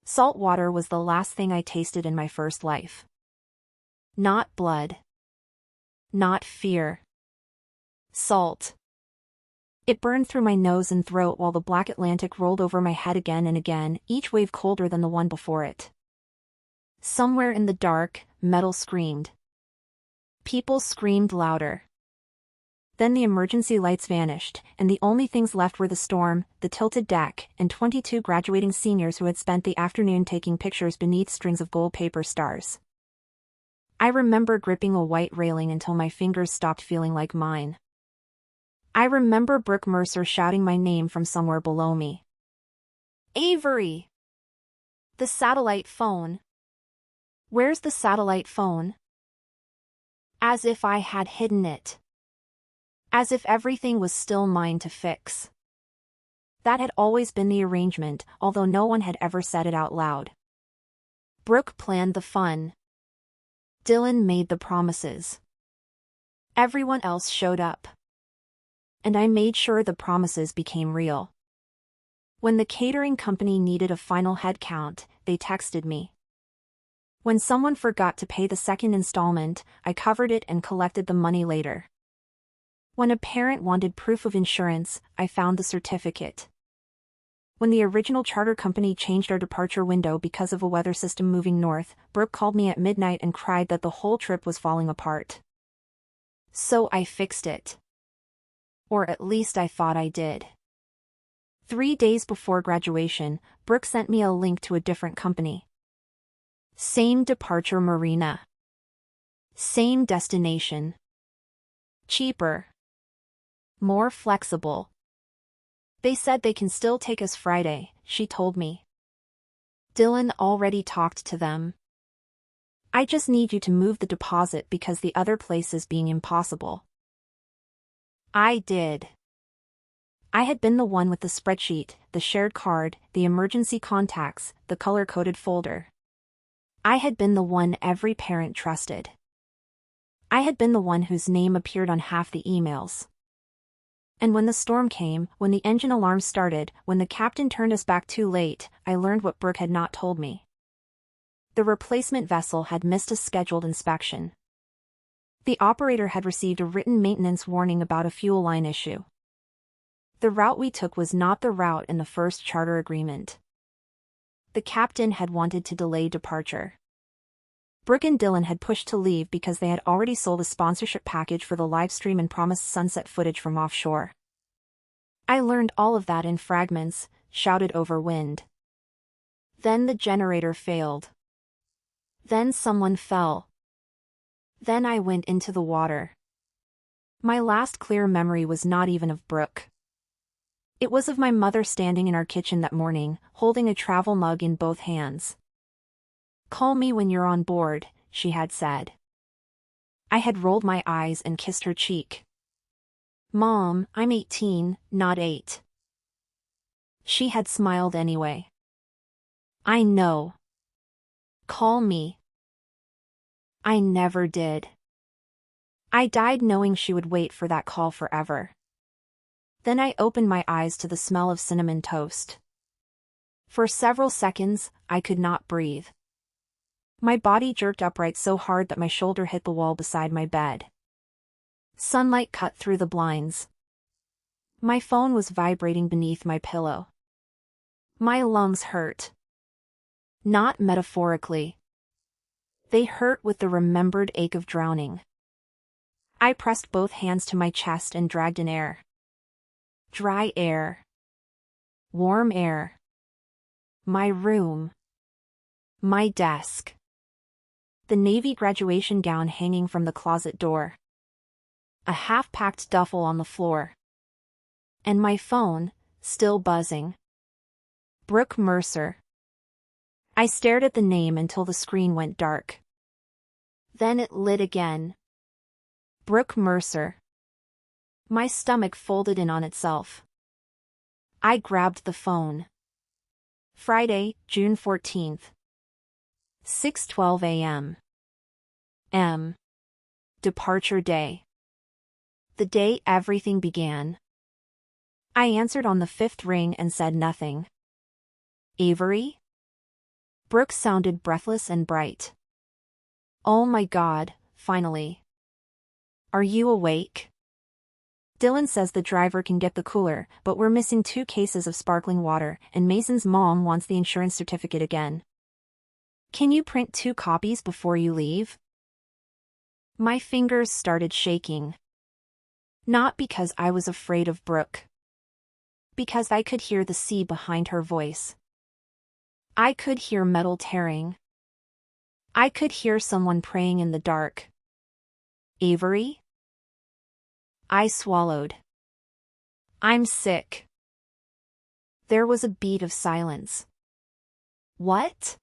Salt water was the last thing I tasted in my first life. Not blood. Not fear. Salt. It burned through my nose and throat while the black Atlantic rolled over my head again and again, each wave colder than the one before it. Somewhere in the dark, metal screamed. People screamed louder. Then the emergency lights vanished, and the only things left were the storm, the tilted deck, and 22 graduating seniors who had spent the afternoon taking pictures beneath strings of gold paper stars. I remember gripping a white railing until my fingers stopped feeling like mine. I remember Brooke Mercer shouting my name from somewhere below me. Avery! The satellite phone. Where's the satellite phone? As if I had hidden it. As if everything was still mine to fix. That had always been the arrangement, although no one had ever said it out loud. Brooke planned the fun. Dylan made the promises. Everyone else showed up. And I made sure the promises became real. When the catering company needed a final head count, they texted me. When someone forgot to pay the second installment, I covered it and collected the money later. When a parent wanted proof of insurance, I found the certificate. When the original charter company changed our departure window because of a weather system moving north, Brooke called me at midnight and cried that the whole trip was falling apart. So I fixed it. Or at least I thought I did. 3 days before graduation, Brooke sent me a link to a different company. Same departure marina. Same destination. Cheaper. More flexible. They said they can still take us Friday, she told me. Dylan already talked to them. I just need you to move the deposit because the other place is being impossible. I did. I had been the one with the spreadsheet, the shared card, the emergency contacts, the color-coded folder. I had been the one every parent trusted. I had been the one whose name appeared on half the emails. And when the storm came, when the engine alarm started, when the captain turned us back too late, I learned what Brooke had not told me. The replacement vessel had missed a scheduled inspection. The operator had received a written maintenance warning about a fuel line issue. The route we took was not the route in the first charter agreement. The captain had wanted to delay departure. Brooke and Dylan had pushed to leave because they had already sold a sponsorship package for the live stream and promised sunset footage from offshore. I learned all of that in fragments, shouted over wind. Then the generator failed. Then someone fell. Then I went into the water. My last clear memory was not even of Brooke. It was of my mother standing in our kitchen that morning, holding a travel mug in both hands. Call me when you're on board, she had said. I had rolled my eyes and kissed her cheek. Mom, I'm 18, not 8. She had smiled anyway. I know. Call me. I never did. I died knowing she would wait for that call forever. Then I opened my eyes to the smell of cinnamon toast. For several seconds, I could not breathe. My body jerked upright so hard that my shoulder hit the wall beside my bed. Sunlight cut through the blinds. My phone was vibrating beneath my pillow. My lungs hurt. Not metaphorically. They hurt with the remembered ache of drowning. I pressed both hands to my chest and dragged in air. Dry air. Warm air. My room. My desk. The navy graduation gown hanging from the closet door. A half-packed duffel on the floor. And my phone, still buzzing. Brooke Mercer. I stared at the name until the screen went dark. Then it lit again. Brooke Mercer. My stomach folded in on itself. I grabbed the phone. Friday, June 14th. 6:12 a.m. Departure day. The day everything began. I answered on the 5th ring and said nothing. Avery? Brooke sounded breathless and bright. Oh my God, finally. Are you awake? Dylan says the driver can get the cooler, but we're missing 2 cases of sparkling water, and Mason's mom wants the insurance certificate again. Can you print 2 copies before you leave? My fingers started shaking. Not because I was afraid of Brooke. Because I could hear the sea behind her voice. I could hear metal tearing. I could hear someone praying in the dark. Avery? I swallowed. I'm sick. There was a beat of silence. What?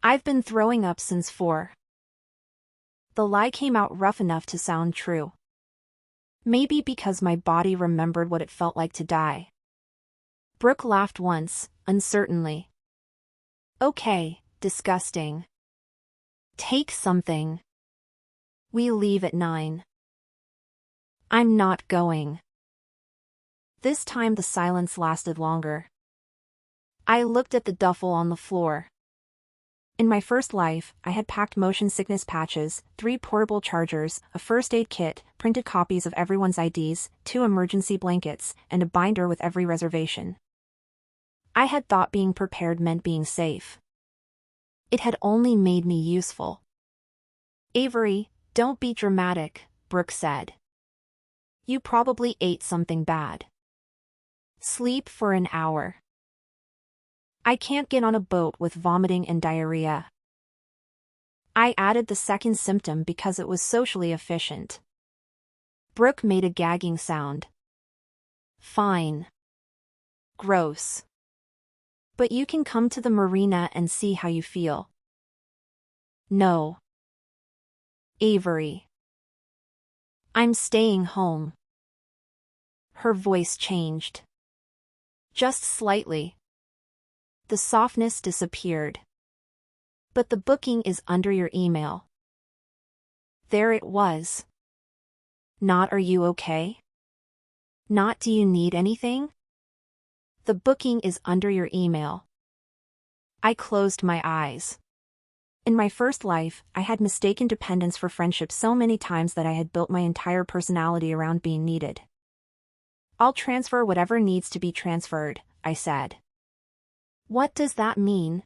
I've been throwing up since 4. The lie came out rough enough to sound true. Maybe because my body remembered what it felt like to die. Brooke laughed once, uncertainly. Okay, disgusting. Take something. We leave at 9. I'm not going. This time the silence lasted longer. I looked at the duffel on the floor. In my first life, I had packed motion sickness patches, 3 portable chargers, a first aid kit, printed copies of everyone's IDs, 2 emergency blankets, and a binder with every reservation. I had thought being prepared meant being safe. It had only made me useful. Avery, don't be dramatic, Brooke said. You probably ate something bad. Sleep for an hour. I can't get on a boat with vomiting and diarrhea. I added the second symptom because it was socially efficient. Brooke made a gagging sound. Fine. Gross. But you can come to the marina and see how you feel. No. Avery. I'm staying home. Her voice changed. Just slightly. The softness disappeared. But the booking is under your email. There it was. Not are you okay? Not do you need anything? The booking is under your email. I closed my eyes. In my first life, I had mistaken dependence for friendship so many times that I had built my entire personality around being needed. I'll transfer whatever needs to be transferred, I said. What does that mean?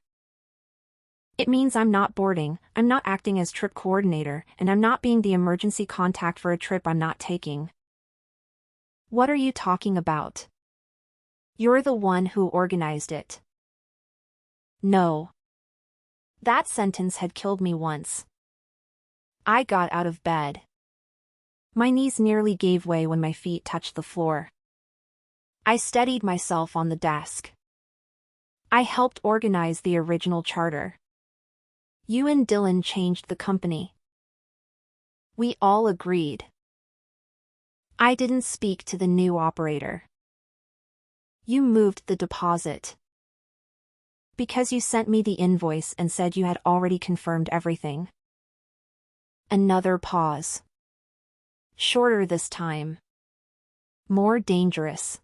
It means I'm not boarding, I'm not acting as trip coordinator, and I'm not being the emergency contact for a trip I'm not taking. What are you talking about? You're the one who organized it. No. That sentence had killed me once. I got out of bed. My knees nearly gave way when my feet touched the floor. I steadied myself on the desk. I helped organize the original charter. You and Dylan changed the company. We all agreed. I didn't speak to the new operator. You moved the deposit. Because you sent me the invoice and said you had already confirmed everything. Another pause. Shorter this time. More dangerous.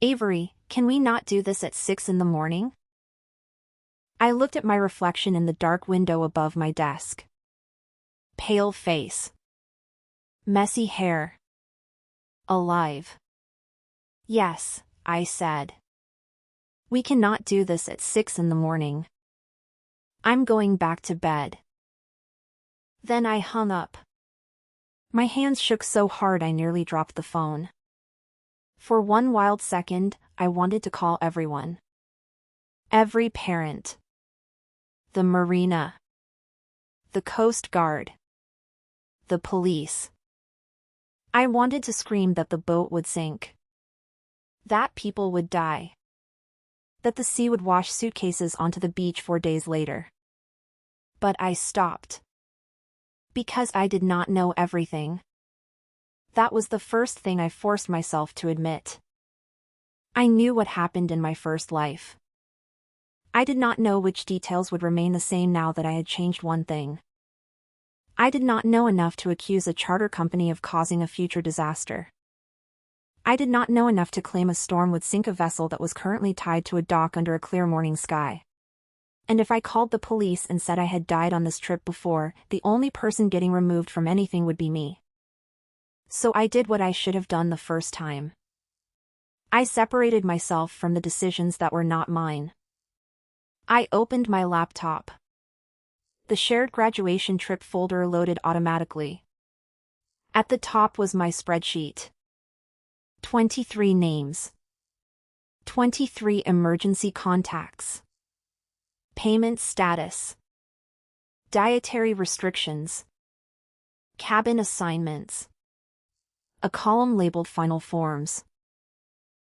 Avery, can we not do this at 6 in the morning? I looked at my reflection in the dark window above my desk. Pale face. Messy hair. Alive. Yes, I said. We cannot do this at 6 in the morning. I'm going back to bed. Then I hung up. My hands shook so hard I nearly dropped the phone. For one wild second, I wanted to call everyone. Every parent. The marina. The Coast Guard. The police. I wanted to scream that the boat would sink. That people would die. That the sea would wash suitcases onto the beach 4 days later. But I stopped. Because I did not know everything. That was the first thing I forced myself to admit. I knew what happened in my first life. I did not know which details would remain the same now that I had changed one thing. I did not know enough to accuse a charter company of causing a future disaster. I did not know enough to claim a storm would sink a vessel that was currently tied to a dock under a clear morning sky. And if I called the police and said I had died on this trip before, the only person getting removed from anything would be me. So I did what I should have done the first time. I separated myself from the decisions that were not mine. I opened my laptop. The shared graduation trip folder loaded automatically. At the top was my spreadsheet. 23 names. 23 emergency contacts. Payment status. Dietary restrictions. Cabin assignments. A column labeled final forms.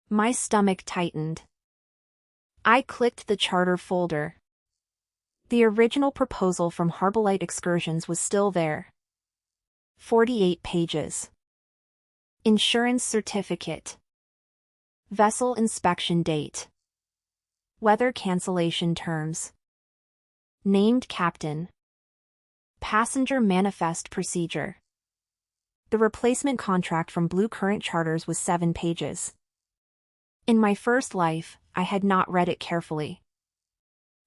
My stomach tightened. I clicked the charter folder. The original proposal from Harbolite Excursions was still there. 48 pages. Insurance certificate. Vessel inspection date. Weather cancellation terms. Named captain. Passenger manifest procedure. The replacement contract from Blue Current Charters was 7 pages. In my first life, I had not read it carefully.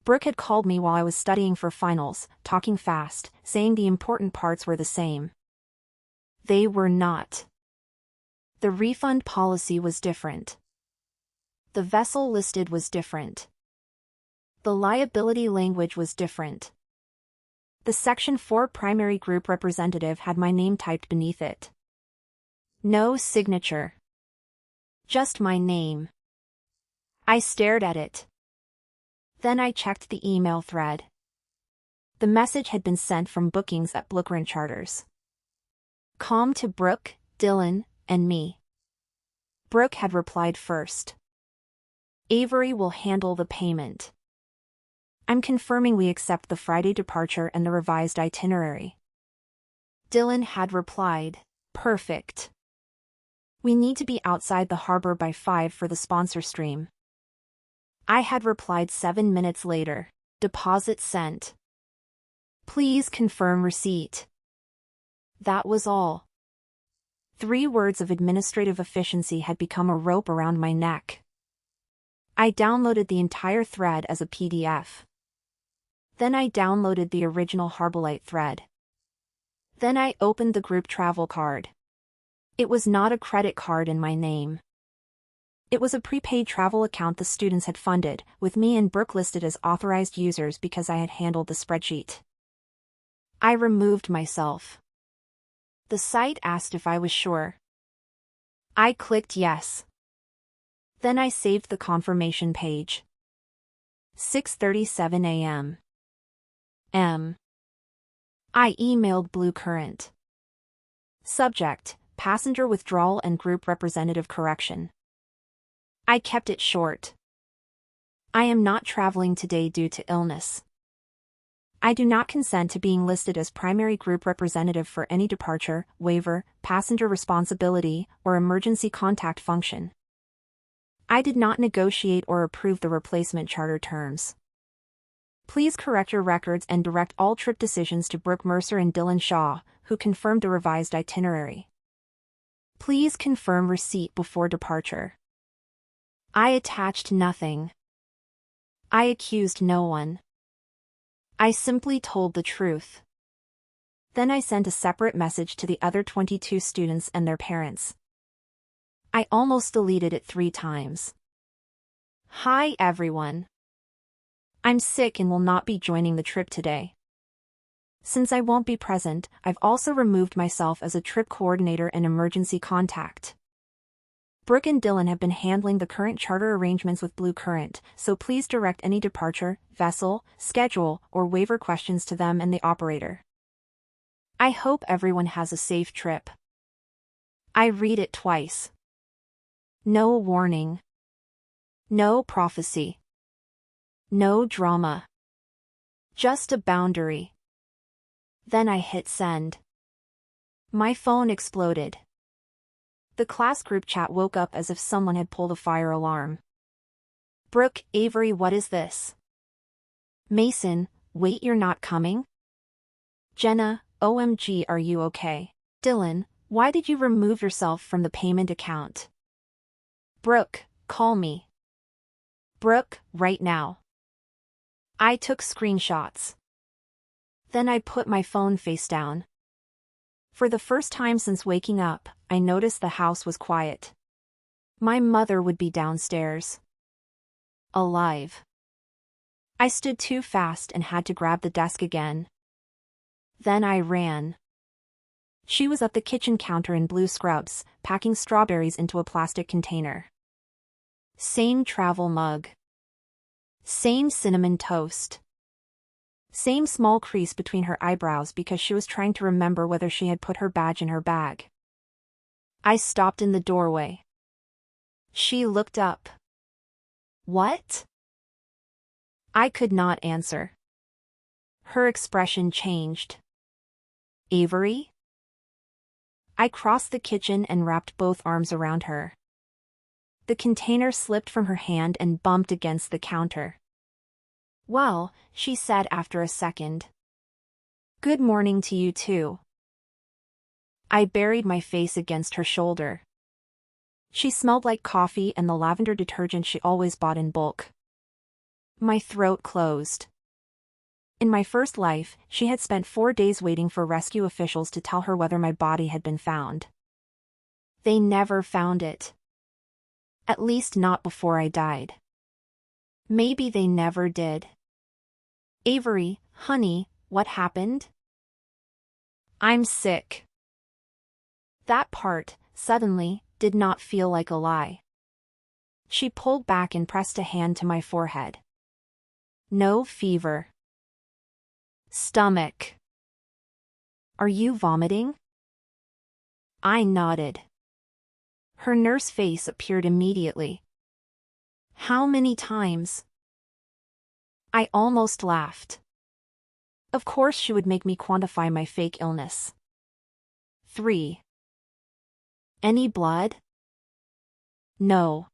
Brooke had called me while I was studying for finals, talking fast, saying the important parts were the same. They were not. The refund policy was different. The vessel listed was different. The liability language was different. The Section 4 primary group representative had my name typed beneath it. No signature. Just my name. I stared at it. Then I checked the email thread. The message had been sent from bookings at Blue Current Charters. Calm to Brooke, Dylan, and me. Brooke had replied first. Avery will handle the payment. I'm confirming we accept the Friday departure and the revised itinerary. Dylan had replied, perfect. We need to be outside the harbor by 5 for the sponsor stream. I had replied 7 minutes later, deposit sent. Please confirm receipt. That was all. 3 words of administrative efficiency had become a rope around my neck. I downloaded the entire thread as a PDF. Then I downloaded the original Harbolite thread. Then I opened the group travel card. It was not a credit card in my name. It was a prepaid travel account the students had funded, with me and Brooke listed as authorized users because I had handled the spreadsheet. I removed myself. The site asked if I was sure. I clicked yes. Then I saved the confirmation page. 6:37 a.m. I emailed Blue Current. Subject, passenger withdrawal and group representative correction. I kept it short. I am not traveling today due to illness. I do not consent to being listed as primary group representative for any departure, waiver, passenger responsibility, or emergency contact function. I did not negotiate or approve the replacement charter terms. Please correct your records and direct all trip decisions to Brooke Mercer and Dylan Shaw, who confirmed a revised itinerary. Please confirm receipt before departure. I attached nothing. I accused no one. I simply told the truth. Then I sent a separate message to the other 22 students and their parents. I almost deleted it 3 times. Hi everyone. I'm sick and will not be joining the trip today. Since I won't be present, I've also removed myself as a trip coordinator and emergency contact. Brooke and Dylan have been handling the current charter arrangements with Blue Current, so please direct any departure, vessel, schedule, or waiver questions to them and the operator. I hope everyone has a safe trip. I read it twice. No warning. No prophecy. No drama. Just a boundary. Then I hit send. My phone exploded. The class group chat woke up as if someone had pulled a fire alarm. Brooke, Avery, what is this? Mason, wait, you're not coming? Jenna, OMG, are you okay? Dylan, why did you remove yourself from the payment account? Brooke, call me. Brooke, right now. I took screenshots. Then I put my phone face down. For the first time since waking up, I noticed the house was quiet. My mother would be downstairs. Alive. I stood too fast and had to grab the desk again. Then I ran. She was at the kitchen counter in blue scrubs, packing strawberries into a plastic container. Same travel mug. Same cinnamon toast. Same small crease between her eyebrows because she was trying to remember whether she had put her badge in her bag. I stopped in the doorway. She looked up. What? I could not answer. Her expression changed. Avery? I crossed the kitchen and wrapped both arms around her. The container slipped from her hand and bumped against the counter. Well, she said after a second. Good morning to you too. I buried my face against her shoulder. She smelled like coffee and the lavender detergent she always bought in bulk. My throat closed. In my first life, she had spent 4 days waiting for rescue officials to tell her whether my body had been found. They never found it. At least not before I died. Maybe they never did. Avery, honey, what happened? I'm sick. That part, suddenly, did not feel like a lie. She pulled back and pressed a hand to my forehead. No fever. Stomach. Are you vomiting? I nodded. Her nurse face appeared immediately. How many times? I almost laughed. Of course she would make me quantify my fake illness. 3. Any blood? No.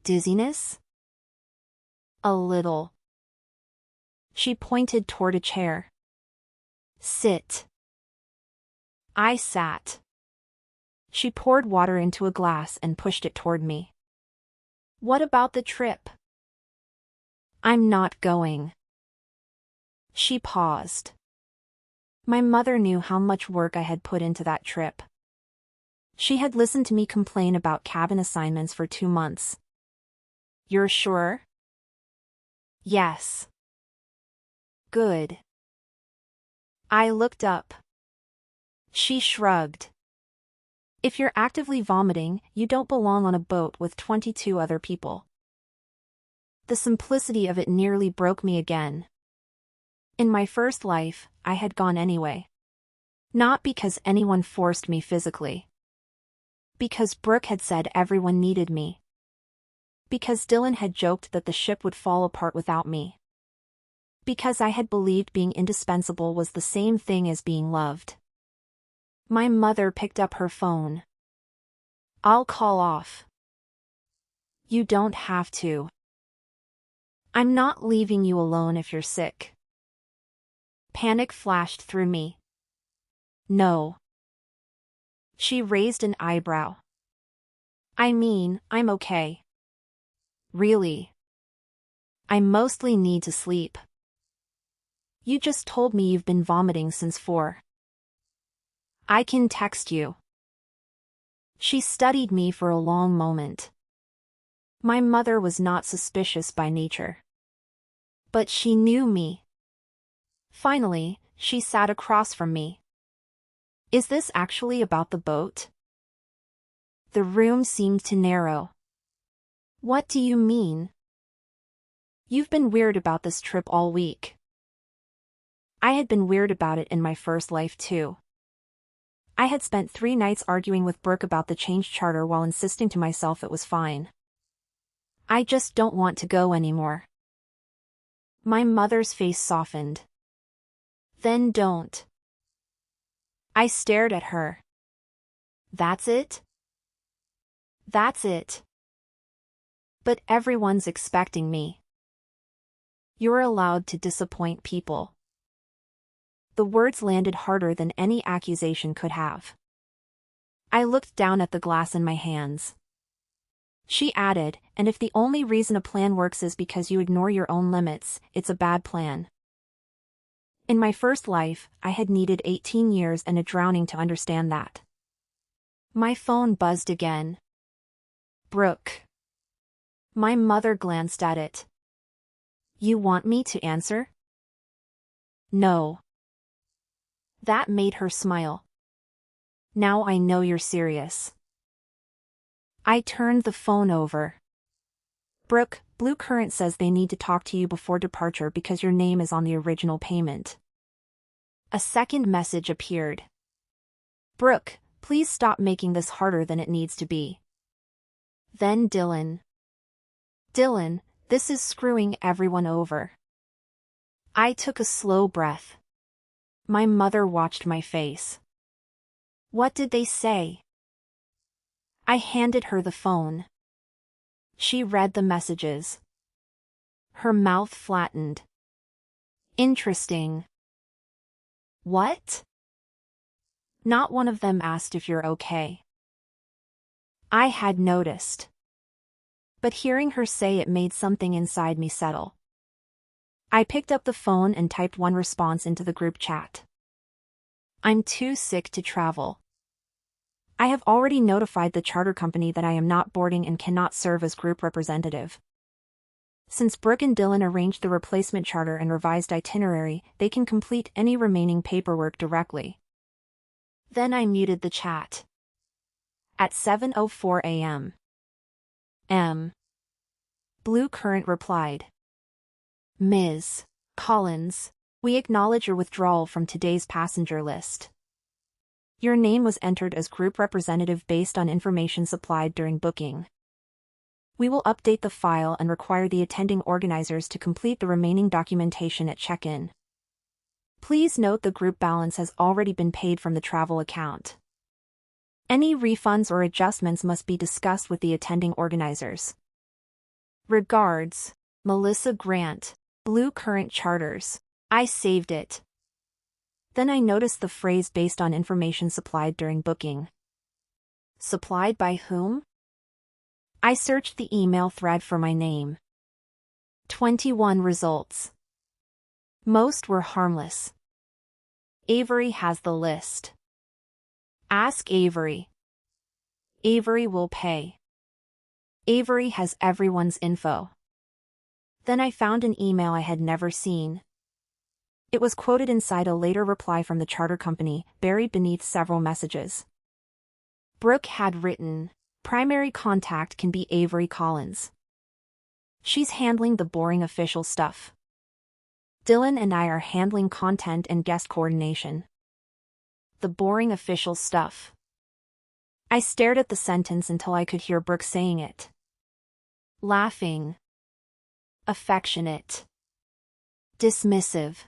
Dizziness? A little. She pointed toward a chair. Sit. I sat. She poured water into a glass and pushed it toward me. What about the trip? I'm not going. She paused. My mother knew how much work I had put into that trip. She had listened to me complain about cabin assignments for 2 months. You're sure? Yes. Good. I looked up. She shrugged. If you're actively vomiting, you don't belong on a boat with 22 other people. The simplicity of it nearly broke me again. In my first life, I had gone anyway. Not because anyone forced me physically. Because Brooke had said everyone needed me. Because Dylan had joked that the ship would fall apart without me. Because I had believed being indispensable was the same thing as being loved. My mother picked up her phone. I'll call off. You don't have to. I'm not leaving you alone if you're sick. Panic flashed through me. No. She raised an eyebrow. I mean, I'm okay. Really. I mostly need to sleep. You just told me you've been vomiting since 4. I can text you. She studied me for a long moment. My mother was not suspicious by nature. But she knew me. Finally, she sat across from me. Is this actually about the boat? The room seemed to narrow. What do you mean? You've been weird about this trip all week. I had been weird about it in my first life too. I had spent 3 nights arguing with Brooke about the change charter while insisting to myself it was fine. I just don't want to go anymore. My mother's face softened. Then don't. I stared at her. That's it? That's it. But everyone's expecting me. You're allowed to disappoint people. The words landed harder than any accusation could have. I looked down at the glass in my hands. She added, and if the only reason a plan works is because you ignore your own limits, it's a bad plan. In my first life, I had needed 18 years and a drowning to understand that. My phone buzzed again. Brooke. My mother glanced at it. You want me to answer? No. That made her smile. Now I know you're serious. I turned the phone over. Brooke, Blue Current says they need to talk to you before departure because your name is on the original payment. A second message appeared. Brooke, please stop making this harder than it needs to be. Then Dylan. Dylan, this is screwing everyone over. I took a slow breath. My mother watched my face. What did they say? I handed her the phone. She read the messages. Her mouth flattened. Interesting. What? Not one of them asked if you're okay. I had noticed. But hearing her say it made something inside me settle. I picked up the phone and typed one response into the group chat. I'm too sick to travel. I have already notified the charter company that I am not boarding and cannot serve as group representative. Since Brooke and Dylan arranged the replacement charter and revised itinerary, they can complete any remaining paperwork directly. Then I muted the chat. At 7:04 a.m. Blue Current replied. Ms. Collins, we acknowledge your withdrawal from today's passenger list. Your name was entered as group representative based on information supplied during booking. We will update the file and require the attending organizers to complete the remaining documentation at check-in. Please note the group balance has already been paid from the travel account. Any refunds or adjustments must be discussed with the attending organizers. Regards, Melissa Grant, Blue Current Charters. I saved it. Then I noticed the phrase based on information supplied during booking. Supplied by whom? I searched the email thread for my name. 21 results. Most were harmless. Avery has the list. Ask Avery. Avery will pay. Avery has everyone's info. Then I found an email I had never seen. It was quoted inside a later reply from the charter company, buried beneath several messages. Brooke had written, primary contact can be Avery Collins. She's handling the boring official stuff. Dylan and I are handling content and guest coordination. The boring official stuff. I stared at the sentence until I could hear Brooke saying it. Laughing. Affectionate. Dismissive.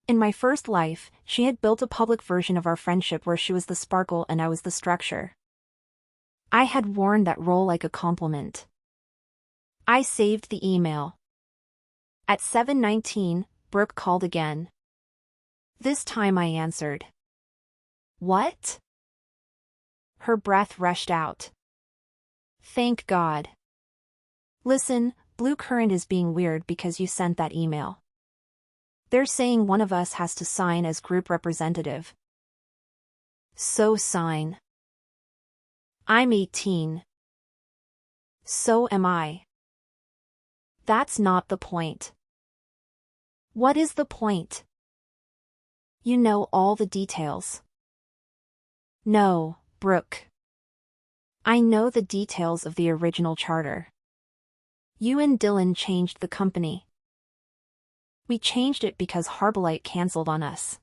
In my first life, she had built a public version of our friendship where she was the sparkle and I was the structure. I had worn that role like a compliment. I saved the email. At 7:19, Brooke called again. This time I answered. What? Her breath rushed out. Thank God. Listen, Blue Current is being weird because you sent that email. They're saying one of us has to sign as group representative. So sign. I'm 18. So am I. That's not the point. What is the point? You know all the details. No, Brooke. I know the details of the original charter. You and Dylan changed the company. We changed it because Heartbreak canceled on us.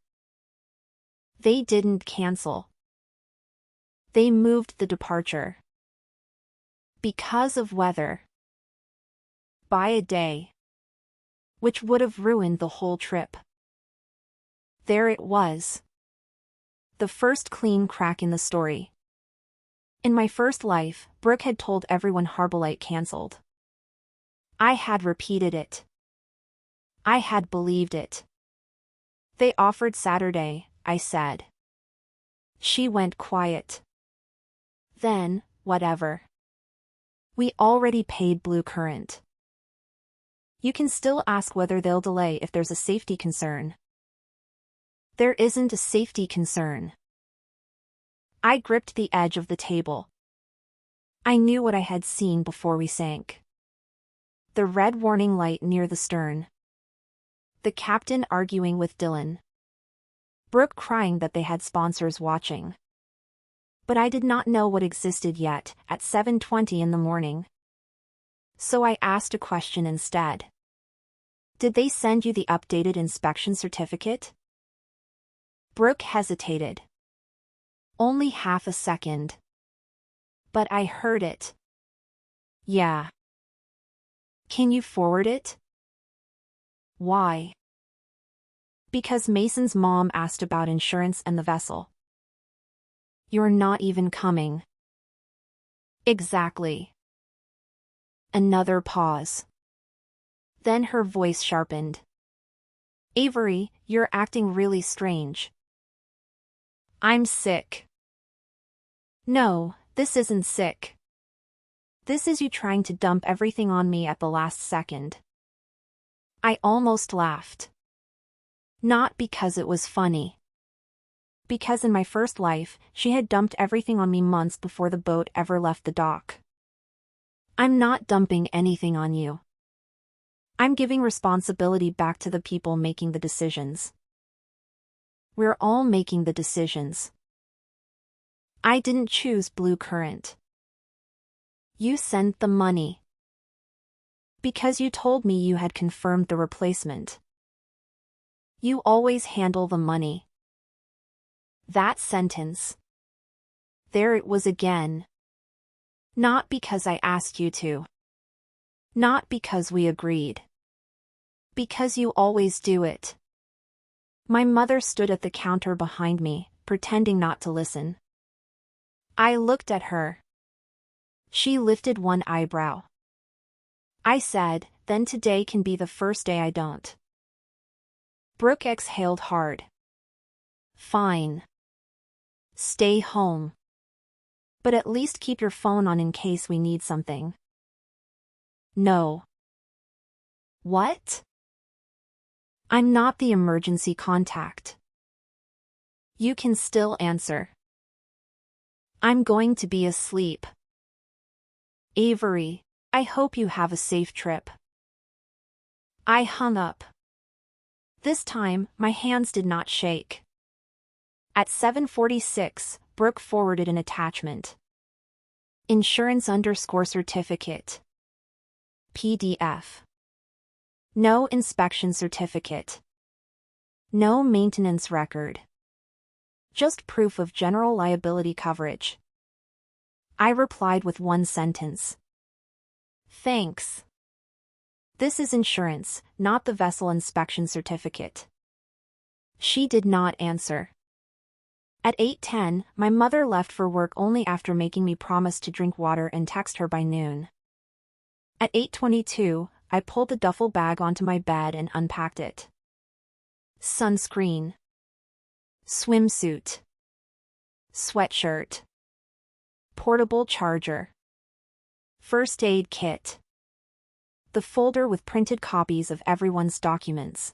They didn't cancel. They moved the departure. Because of weather. By a day. Which would have ruined the whole trip. There it was. The first clean crack in the story. In my first life, Brooke had told everyone Heartbreak canceled. I had repeated it. I had believed it. They offered Saturday, I said. She went quiet. Then, whatever. We already paid Blue Current. You can still ask whether they'll delay if there's a safety concern. There isn't a safety concern. I gripped the edge of the table. I knew what I had seen before we sank. The red warning light near the stern. The captain arguing with Dylan. Brooke crying that they had sponsors watching. But I did not know what existed yet, at 7:20 in the morning. So I asked a question instead. Did they send you the updated inspection certificate? Brooke hesitated. Only half a second. But I heard it. Yeah. Can you forward it? Why? Because Mason's mom asked about insurance and the vessel. You're not even coming. Exactly. Another pause. Then her voice sharpened. Avery, you're acting really strange. I'm sick. No, this isn't sick. This is you trying to dump everything on me at the last second. I almost laughed. Not because it was funny. Because in my first life, she had dumped everything on me months before the boat ever left the dock. I'm not dumping anything on you. I'm giving responsibility back to the people making the decisions. We're all making the decisions. I didn't choose Blue Current. You sent the money. Because you told me you had confirmed the replacement. You always handle the money. That sentence. There it was again. Not because I asked you to. Not because we agreed. Because you always do it. My mother stood at the counter behind me, pretending not to listen. I looked at her. She lifted one eyebrow. I said, then today can be the first day I don't. Brooke exhaled hard. Fine. Stay home. But at least keep your phone on in case we need something. No. What? I'm not the emergency contact. You can still answer. I'm going to be asleep. Avery, I hope you have a safe trip. I hung up. This time, my hands did not shake. At 7:46, Brooke forwarded an attachment. Insurance_certificate. PDF. No inspection certificate. No maintenance record. Just proof of general liability coverage. I replied with one sentence. Thanks. This is insurance, not the vessel inspection certificate. She did not answer. At 8:10, my mother left for work only after making me promise to drink water and text her by noon. At 8:22, I pulled the duffel bag onto my bed and unpacked it. Sunscreen. Swimsuit. Sweatshirt. Portable charger. First aid kit. The folder with printed copies of everyone's documents.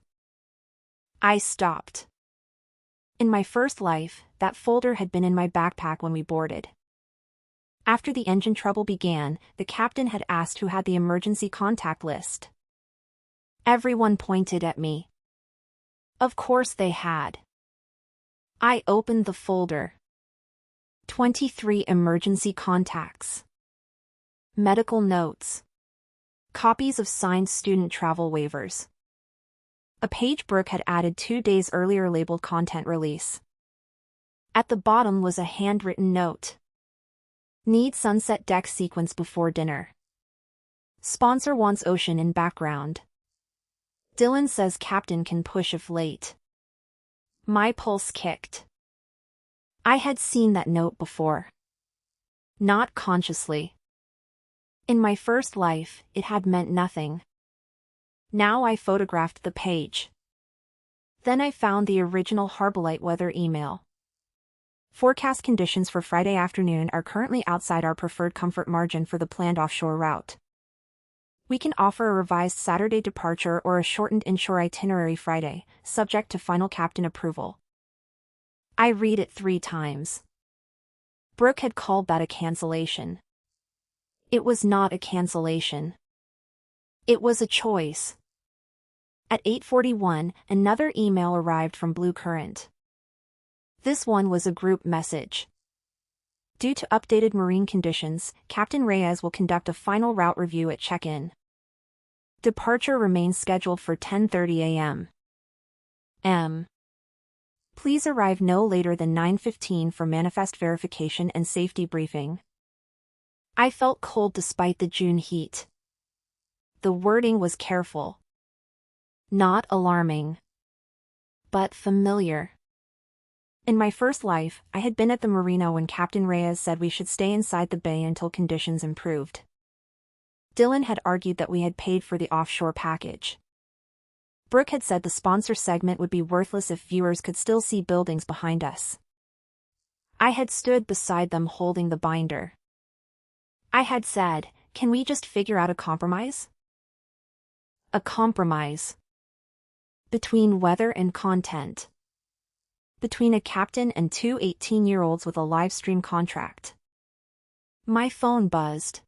I stopped. In my first life, that folder had been in my backpack when we boarded. After the engine trouble began, the captain had asked who had the emergency contact list. Everyone pointed at me. Of course they had. I opened the folder. 23 emergency contacts. Medical notes. Copies of signed student travel waivers. A page Brooke had added 2 days earlier labeled content release. At the bottom was a handwritten note. Need sunset deck sequence before dinner. Sponsor wants ocean in background. Dylan says captain can push if late. My pulse kicked. I had seen that note before. Not consciously. In my first life, it had meant nothing. Now I photographed the page. Then I found the original Harbolite weather email. Forecast conditions for Friday afternoon are currently outside our preferred comfort margin for the planned offshore route. We can offer a revised Saturday departure or a shortened inshore itinerary Friday, subject to final captain approval. I read it 3 times. Brooke had called that a cancellation. It was not a cancellation. It was a choice. At 8:41, another email arrived from Blue Current. This one was a group message. Due to updated marine conditions, Captain Reyes will conduct a final route review at check-in. Departure remains scheduled for 10:30 a.m. Please arrive no later than 9:15 for manifest verification and safety briefing. I felt cold despite the June heat. The wording was careful. Not alarming. But familiar. In my first life, I had been at the marina when Captain Reyes said we should stay inside the bay until conditions improved. Dylan had argued that we had paid for the offshore package. Brooke had said the sponsor segment would be worthless if viewers could still see buildings behind us. I had stood beside them holding the binder. I had said, "Can we just figure out a compromise?" A compromise. Between weather and content. Between a captain and 2 18-year-olds with a live stream contract. My phone buzzed.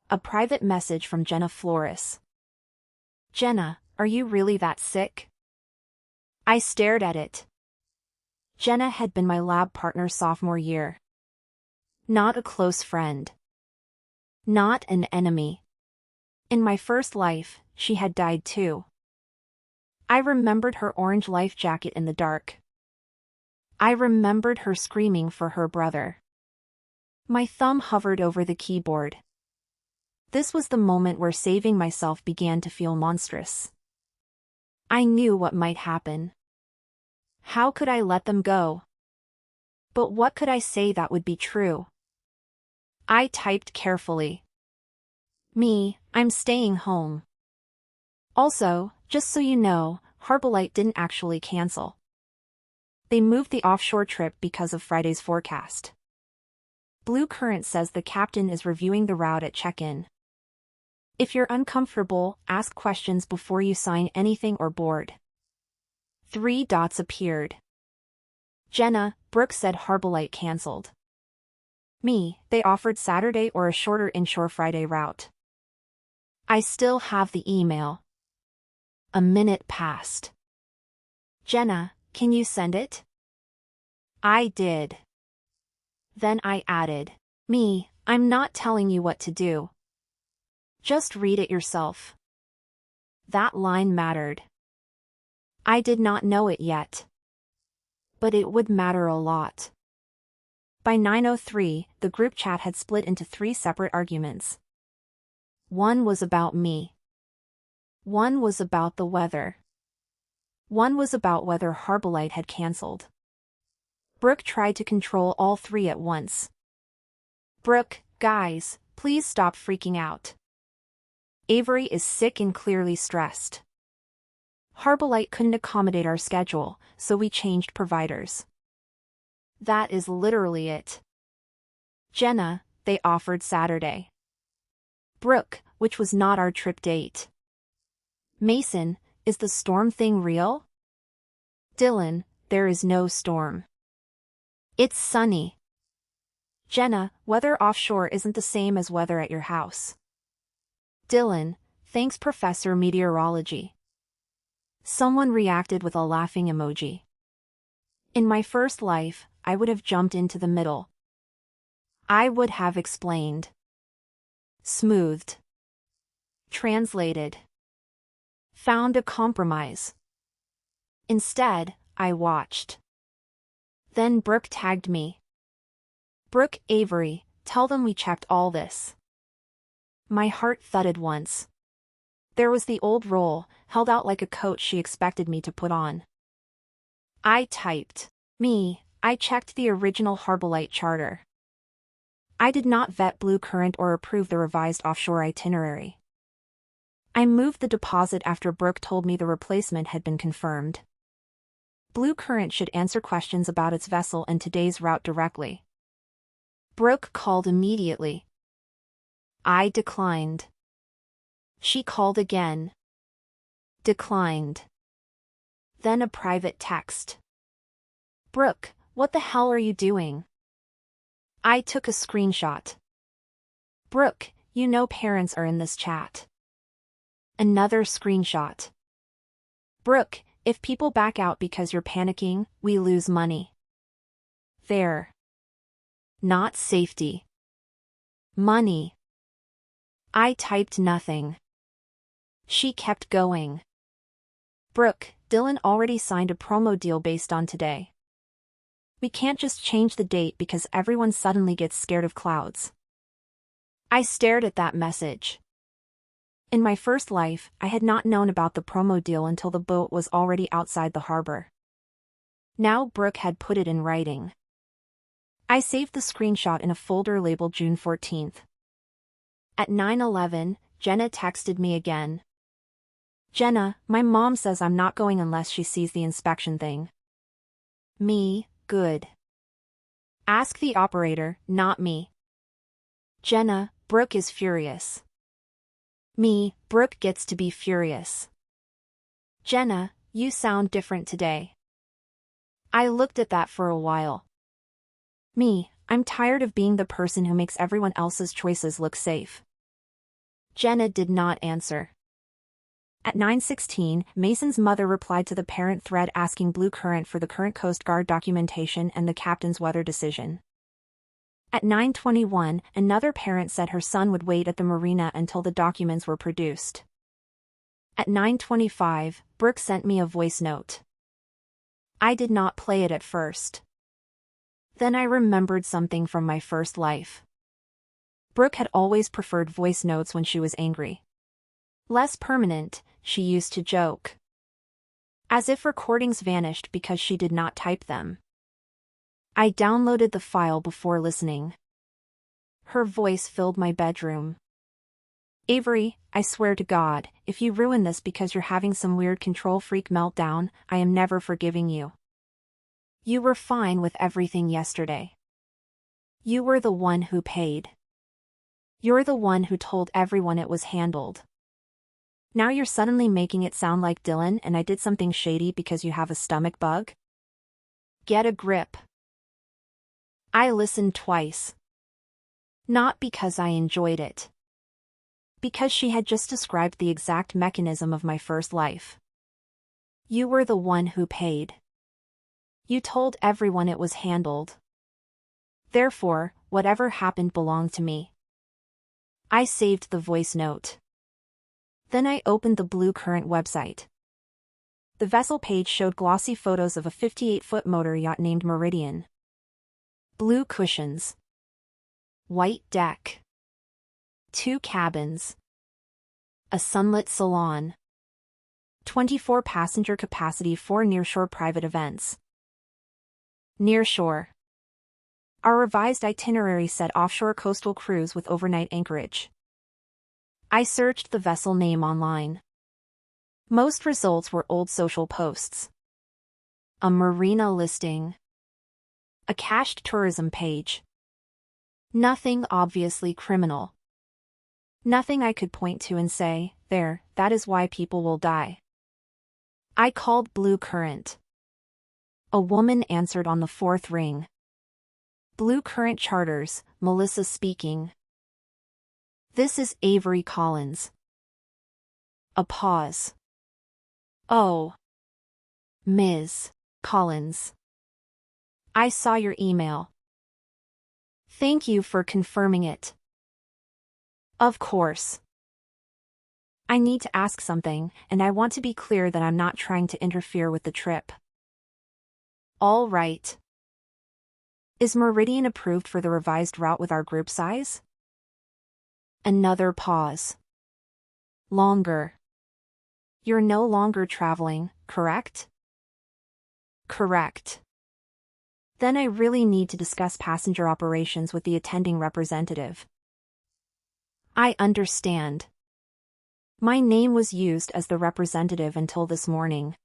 A private message from Jenna Flores. "Jenna, are you really that sick?" I stared at it. Jenna had been my lab partner sophomore year. Not a close friend. Not an enemy. In my first life, she had died too. I remembered her orange life jacket in the dark. I remembered her screaming for her brother. My thumb hovered over the keyboard. This was the moment where saving myself began to feel monstrous. I knew what might happen. How could I let them go? But what could I say that would be true? I typed carefully. I'm staying home. Also, just so you know, Heartbreak didn't actually cancel. They moved the offshore trip because of Friday's forecast. Blue Current says the captain is reviewing the route at check-in. If you're uncomfortable, ask questions before you sign anything or board. 3 dots appeared. Jenna, Brooke said Heartbreak cancelled. They offered Saturday or a shorter inshore Friday route. I still have the email. A minute passed. Jenna, can you send it? I did. Then I added, I'm not telling you what to do. Just read it yourself. That line mattered. I did not know it yet. But it would matter a lot. By 9:03, the group chat had split into 3 separate arguments. One was about me. One was about the weather. One was about whether Heartbreak had cancelled. Brooke tried to control all 3 at once. Brooke, guys, please stop freaking out. Avery is sick and clearly stressed. Heartbreak couldn't accommodate our schedule, so we changed providers. That is literally it. Jenna, they offered Saturday. Brooke, which was not our trip date. Mason, is the storm thing real? Dylan, there is no storm. It's sunny. Jenna, weather offshore isn't the same as weather at your house. Dylan, thanks Professor Meteorology. Someone reacted with a laughing emoji. In my first life, I would have jumped into the middle. I would have explained. Smoothed. Translated. Found a compromise. Instead, I watched. Then Brooke tagged me. Brooke, Avery, tell them we checked all this. My heart thudded once. There was the old roll, held out like a coat she expected me to put on. I typed. I checked the original Heartbreak charter. I did not vet Blue Current or approve the revised offshore itinerary. I moved the deposit after Brooke told me the replacement had been confirmed. Blue Current should answer questions about its vessel and today's route directly. Brooke called immediately. I declined. She called again. Declined. Then a private text. Brooke, what the hell are you doing? I took a screenshot. Brooke, you know parents are in this chat. Another screenshot. Brooke, if people back out because you're panicking, we lose money. There. Not safety. Money. I typed nothing. She kept going. Brooke, Dylan already signed a promo deal based on today. We can't just change the date because everyone suddenly gets scared of clouds. I stared at that message. In my first life, I had not known about the promo deal until the boat was already outside the harbor. Now Brooke had put it in writing. I saved the screenshot in a folder labeled June 14th. At 9:11, Jenna texted me again. Jenna, my mom says I'm not going unless she sees the inspection thing. Me, good. Ask the operator, not me. Jenna, Brooke is furious. Me, Brooke gets to be furious. Jenna, you sound different today. I looked at that for a while. Me, I'm tired of being the person who makes everyone else's choices look safe. Jenna did not answer. At 9:16, Mason's mother replied to the parent thread asking Blue Current for the current Coast Guard documentation and the captain's weather decision. At 9:21, another parent said her son would wait at the marina until the documents were produced. At 9:25, Brooke sent me a voice note. I did not play it at first. Then I remembered something from my first life. Brooke had always preferred voice notes when she was angry. Less permanent, she used to joke. As if recordings vanished because she did not type them. I downloaded the file before listening. Her voice filled my bedroom. Avery, I swear to God, if you ruin this because you're having some weird control freak meltdown, I am never forgiving you. You were fine with everything yesterday. You were the one who paid. You're the one who told everyone it was handled. Now you're suddenly making it sound like Dylan and I did something shady because you have a stomach bug? Get a grip. I listened twice. Not because I enjoyed it. Because she had just described the exact mechanism of my first life. You were the one who paid. You told everyone it was handled. Therefore, whatever happened belonged to me. I saved the voice note. Then I opened the Blue Current website. The vessel page showed glossy photos of a 58-foot motor yacht named Meridian. Blue cushions. White deck. 2 cabins. A sunlit salon. 24 passenger capacity for nearshore private events. Nearshore. Our revised itinerary said offshore coastal cruise with overnight anchorage. I searched the vessel name online. Most results were old social posts. A marina listing. A cached tourism page. Nothing obviously criminal. Nothing I could point to and say, there, that is why people will die. I called Blue Current. A woman answered on the 4th ring. Blue Current Charters, Melissa speaking. This is Avery Collins. A pause. Oh. Ms. Collins. I saw your email. Thank you for confirming it. Of course. I need to ask something, and I want to be clear that I'm not trying to interfere with the trip. All right. Is Meridian approved for the revised route with our group size? Another pause. Longer. You're no longer traveling, correct? Correct. Then I really need to discuss passenger operations with the attending representative. I understand. My name was used as the representative until this morning.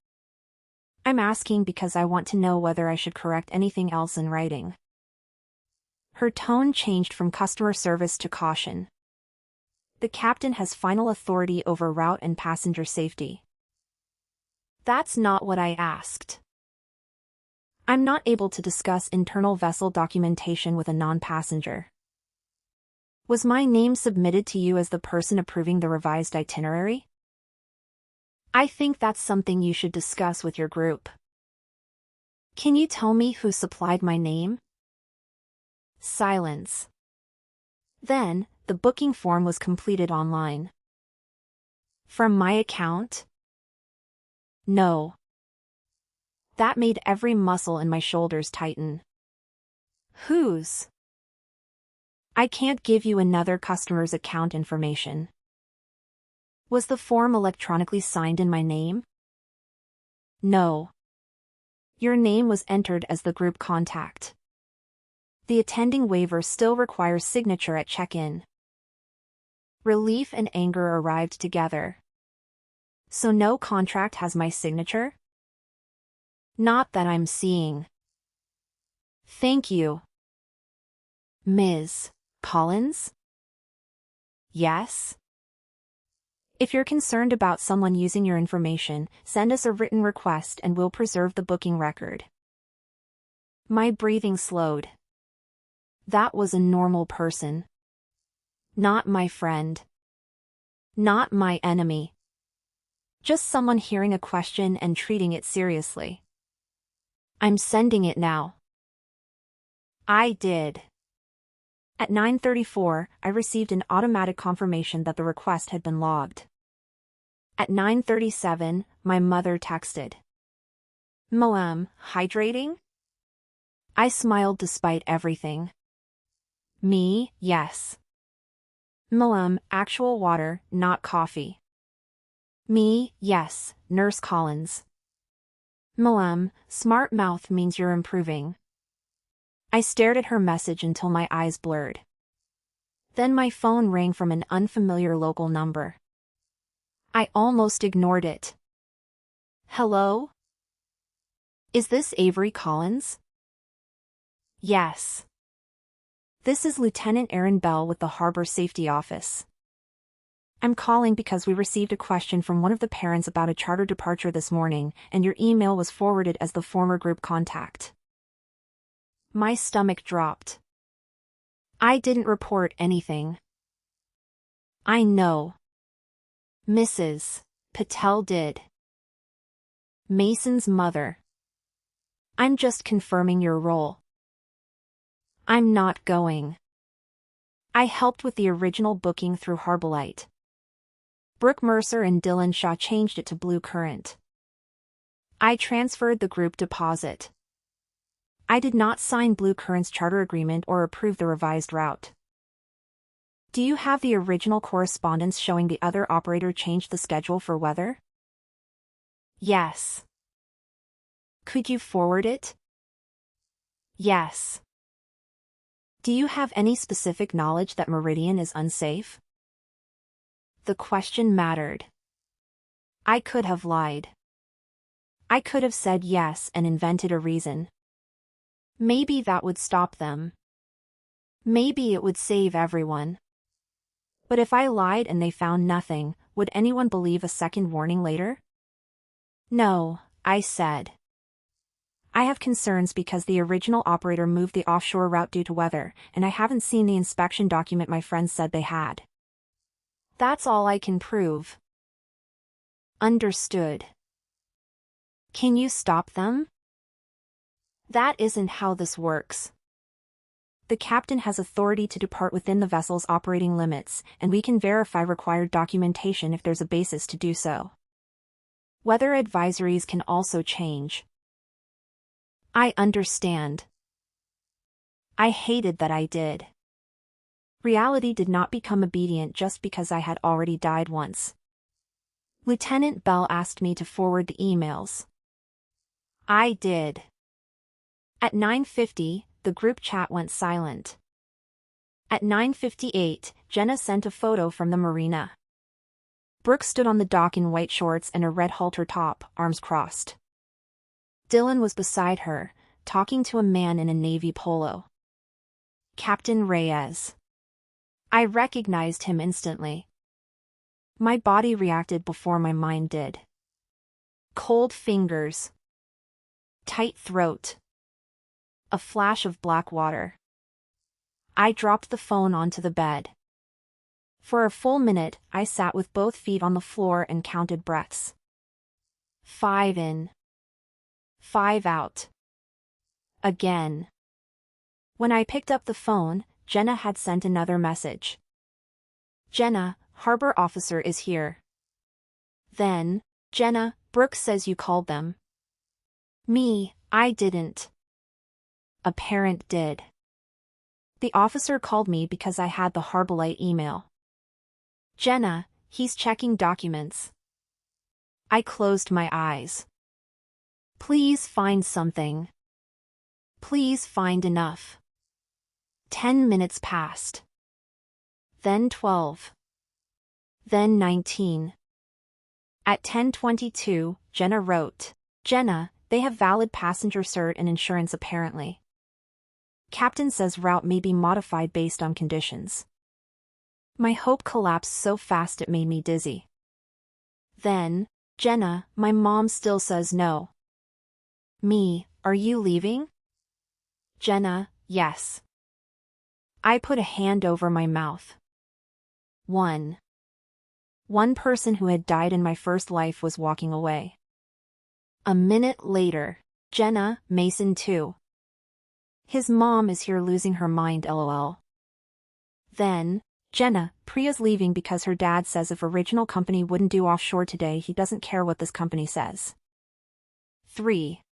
I'm asking because I want to know whether I should correct anything else in writing. Her tone changed from customer service to caution. The captain has final authority over route and passenger safety. That's not what I asked. I'm not able to discuss internal vessel documentation with a non-passenger. Was my name submitted to you as the person approving the revised itinerary? I think that's something you should discuss with your group. Can you tell me who supplied my name? Silence. Then, the booking form was completed online. From my account? No. That made every muscle in my shoulders tighten. Whose? I can't give you another customer's account information. Was the form electronically signed in my name? No. Your name was entered as the group contact. The attending waiver still requires signature at check-in. Relief and anger arrived together. So no contract has my signature? Not that I'm seeing. Thank you. Ms. Collins? Yes? If you're concerned about someone using your information, send us a written request and we'll preserve the booking record. My breathing slowed. That was a normal person. Not my friend. Not my enemy. Just someone hearing a question and treating it seriously. I'm sending it now. I did. At 9:34, I received an automatic confirmation that the request had been logged. At 9:37, my mother texted. Mom, hydrating? I smiled despite everything. Me, yes. Mom, actual water, not coffee. Me, yes, Nurse Collins. Mom, smart mouth means you're improving. I stared at her message until my eyes blurred. Then my phone rang from an unfamiliar local number. I almost ignored it. Hello? Is this Avery Collins? Yes. This is Lieutenant Aaron Bell with the Harbor Safety Office. I'm calling because we received a question from one of the parents about a charter departure this morning, and your email was forwarded as the former group contact. My stomach dropped. I didn't report anything. I know. Mrs. Patel did. Mason's mother. I'm just confirming your role. I'm not going. I helped with the original booking through Harbolite. Brooke Mercer and Dylan Shaw changed it to Blue Current. I transferred the group deposit. I did not sign Blue Current's charter agreement or approve the revised route. Do you have the original correspondence showing the other operator changed the schedule for weather? Yes. Could you forward it? Yes. Do you have any specific knowledge that Meridian is unsafe? The question mattered. I could have lied. I could have said yes and invented a reason. Maybe that would stop them. Maybe it would save everyone. But if I lied and they found nothing, would anyone believe a second warning later? No, I said. I have concerns because the original operator moved the offshore route due to weather, and I haven't seen the inspection document my friends said they had. That's all I can prove. Understood. Can you stop them? That isn't how this works. The captain has authority to depart within the vessel's operating limits, and we can verify required documentation if there's a basis to do so. Weather advisories can also change. I understand. I hated that I did. Reality did not become obedient just because I had already died once. Lieutenant Bell asked me to forward the emails. I did. At 9:50, the group chat went silent. At 9:58, Jenna sent a photo from the marina. Brooke stood on the dock in white shorts and a red halter top, arms crossed. Dylan was beside her, talking to a man in a navy polo. Captain Reyes. I recognized him instantly. My body reacted before my mind did. Cold fingers. Tight throat. A flash of black water. I dropped the phone onto the bed. For a full minute, I sat with both feet on the floor and counted breaths. 5 in. 5 out. Again. When I picked up the phone, Jenna had sent another message. Jenna, harbor officer is here. Then, Jenna, Brooke says you called them. Me, I didn't. A parent did. The officer called me because I had the Harbolite email. Jenna, he's checking documents. I closed my eyes. Please find something. Please find enough. 10 minutes passed. Then 12. Then 19. At 10:22, Jenna wrote, Jenna, they have valid passenger cert and insurance apparently. Captain says route may be modified based on conditions. My hope collapsed so fast it made me dizzy. Then, Jenna, my mom still says no. Me, are you leaving? Jenna, yes. I put a hand over my mouth. One person who had died in my first life was walking away. A minute later, Jenna, Mason too. His mom is here losing her mind lol. Then, Jenna, Priya's leaving because her dad says if original company wouldn't do offshore today he doesn't care what this company says. 3.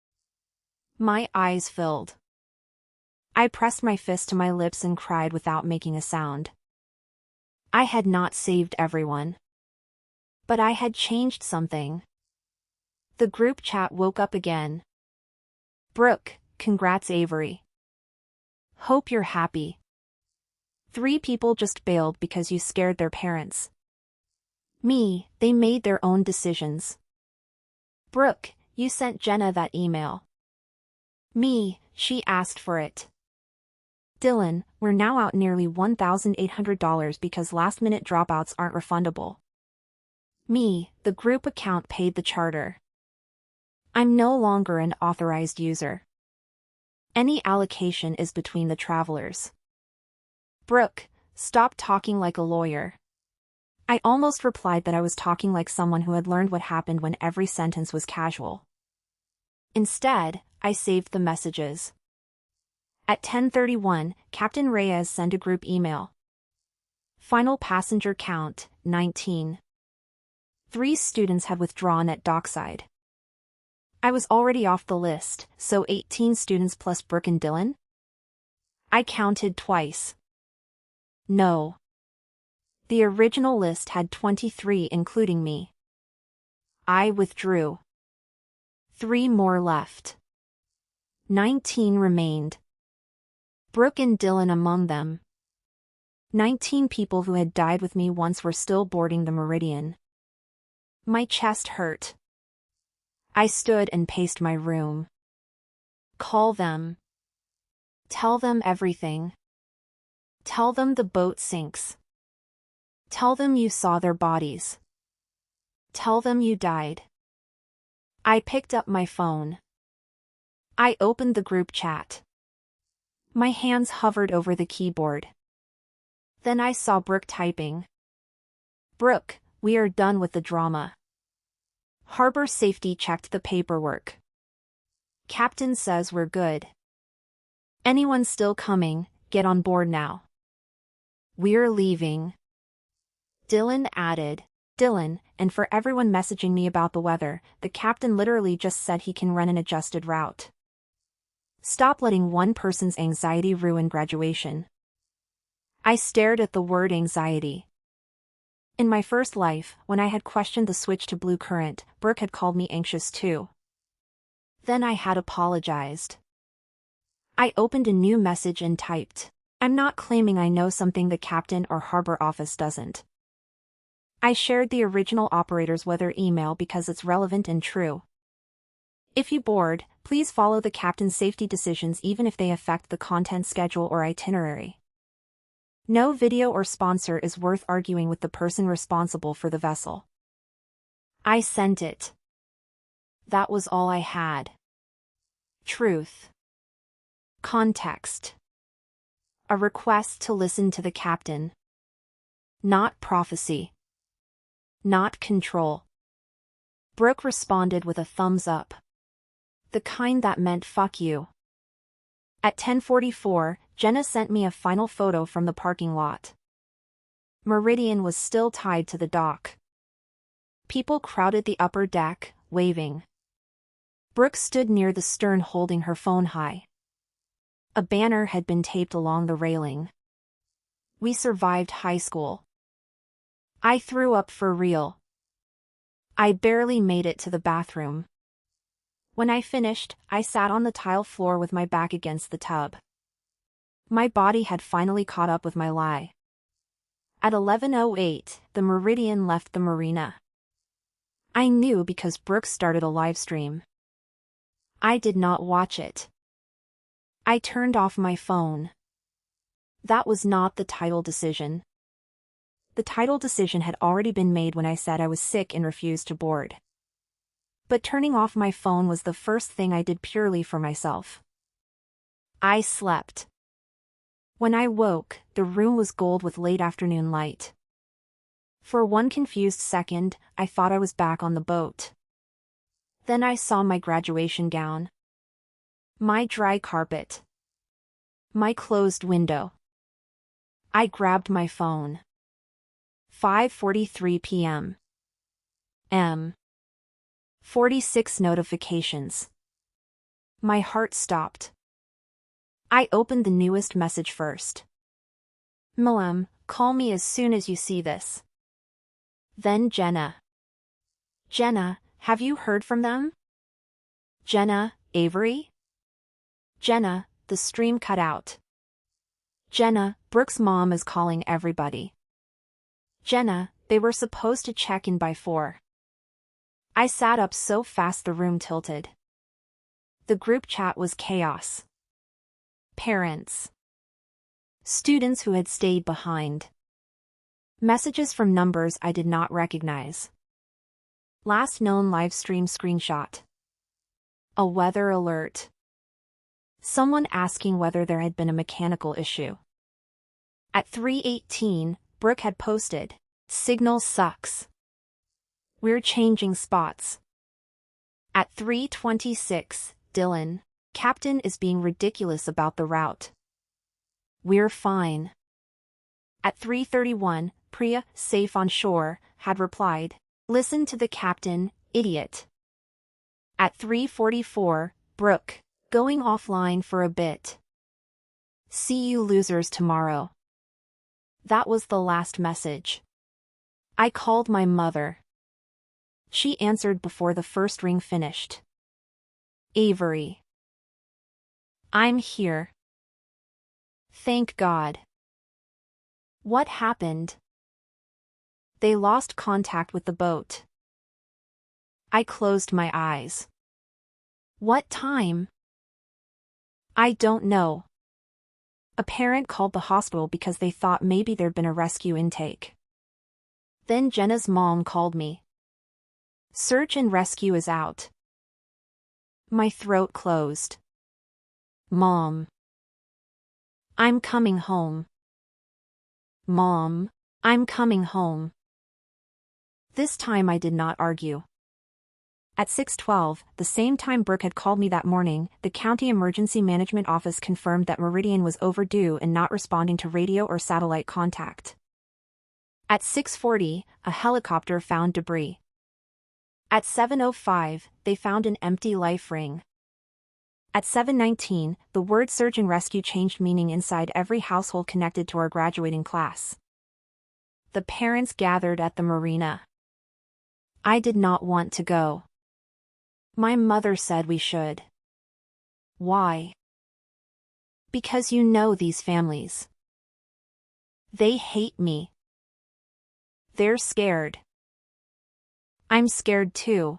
My eyes filled. I pressed my fist to my lips and cried without making a sound. I had not saved everyone. But I had changed something. The group chat woke up again. Brooke, congrats Avery. Hope you're happy. 3 people just bailed because you scared their parents. Me, they made their own decisions. Brooke, you sent Jenna that email. Me, she asked for it. Dylan, we're now out nearly $1,800 because last-minute dropouts aren't refundable. Me, the group account paid the charter. I'm no longer an authorized user. Any allocation is between the travelers. Brooke, stop talking like a lawyer. I almost replied that I was talking like someone who had learned what happened when every sentence was casual. Instead, I saved the messages. At 10:31, Captain Reyes sent a group email. Final passenger count, 19. 3 students had withdrawn at dockside. I was already off the list, so 18 students plus Brooke and Dylan? I counted twice. No. The original list had 23 including me. I withdrew. 3 more left. 19 remained. Brooke and Dylan among them. 19 people who had died with me once were still boarding the Meridian. My chest hurt. I stood and paced my room. Call them. Tell them everything. Tell them the boat sinks. Tell them you saw their bodies. Tell them you died. I picked up my phone. I opened the group chat. My hands hovered over the keyboard. Then I saw Brooke typing. Brooke, we are done with the drama. Harbor Safety checked the paperwork. Captain says we're good. Anyone still coming, get on board now. We're leaving. Dylan added, Dylan, and for everyone messaging me about the weather, the captain literally just said he can run an adjusted route. Stop letting one person's anxiety ruin graduation. I stared at the word anxiety. In my first life, when I had questioned the switch to blue current, Brooke had called me anxious too. Then I had apologized. I opened a new message and typed, I'm not claiming I know something the captain or harbor office doesn't. I shared the original operator's weather email because it's relevant and true. If you board, Please follow the captain's safety decisions even if they affect the content schedule or itinerary. No video or sponsor is worth arguing with the person responsible for the vessel. I sent it. That was all I had. Truth. Context. A request to listen to the captain. Not prophecy. Not control. Brooke responded with a thumbs up. The kind that meant fuck you. At 10:44, Jenna sent me a final photo from the parking lot. Meridian was still tied to the dock. People crowded the upper deck, waving. Brooke stood near the stern holding her phone high. A banner had been taped along the railing. We survived high school. I threw up for real. I barely made it to the bathroom. When I finished, I sat on the tile floor with my back against the tub. My body had finally caught up with my lie. At 11:08, the Meridian left the marina. I knew because Brooke started a live stream. I did not watch it. I turned off my phone. That was not the title decision. The title decision had already been made when I said I was sick and refused to board. But turning off my phone was the first thing I did purely for myself. I slept. When I woke, the room was gold with late afternoon light. For one confused second, I thought I was back on the boat. Then I saw my graduation gown. My dry carpet. My closed window. I grabbed my phone. 5:43 p.m. 46 notifications. My heart stopped. I opened the newest message first. Mom, call me as soon as you see this. Then Jenna. Jenna, have you heard from them? Jenna, Avery? Jenna, the stream cut out. Jenna, Brooke's mom is calling everybody. Jenna, they were supposed to check in by 4. I sat up so fast the room tilted. The group chat was chaos. Parents. Students who had stayed behind. Messages from numbers I did not recognize. Last known live stream screenshot. A weather alert. Someone asking whether there had been a mechanical issue. At 3:18, Brooke had posted, "Signal sucks. We're changing spots." At 3:26, Dylan, "Captain is being ridiculous about the route. We're fine." At 3:31, Priya, safe on shore, had replied, "Listen to the captain, idiot." At 3:44, Brooke, "Going offline for a bit. See you losers tomorrow." That was the last message. I called my mother. She answered before the first ring finished. Avery. I'm here. Thank God. What happened? They lost contact with the boat. I closed my eyes. What time? I don't know. A parent called the hospital because they thought maybe there'd been a rescue intake. Then Jenna's mom called me. Search and rescue is out. My throat closed. Mom. I'm coming home. Mom, I'm coming home. This time I did not argue. At 6:12, the same time Brooke had called me that morning, the County Emergency Management Office confirmed that Meridian was overdue and not responding to radio or satellite contact. At 6:40, a helicopter found debris. At 7:05, they found an empty life ring. At 7:19, the word search and rescue changed meaning inside every household connected to our graduating class. The parents gathered at the marina. I did not want to go. My mother said we should. Why? Because you know these families. They hate me. They're scared. I'm scared too.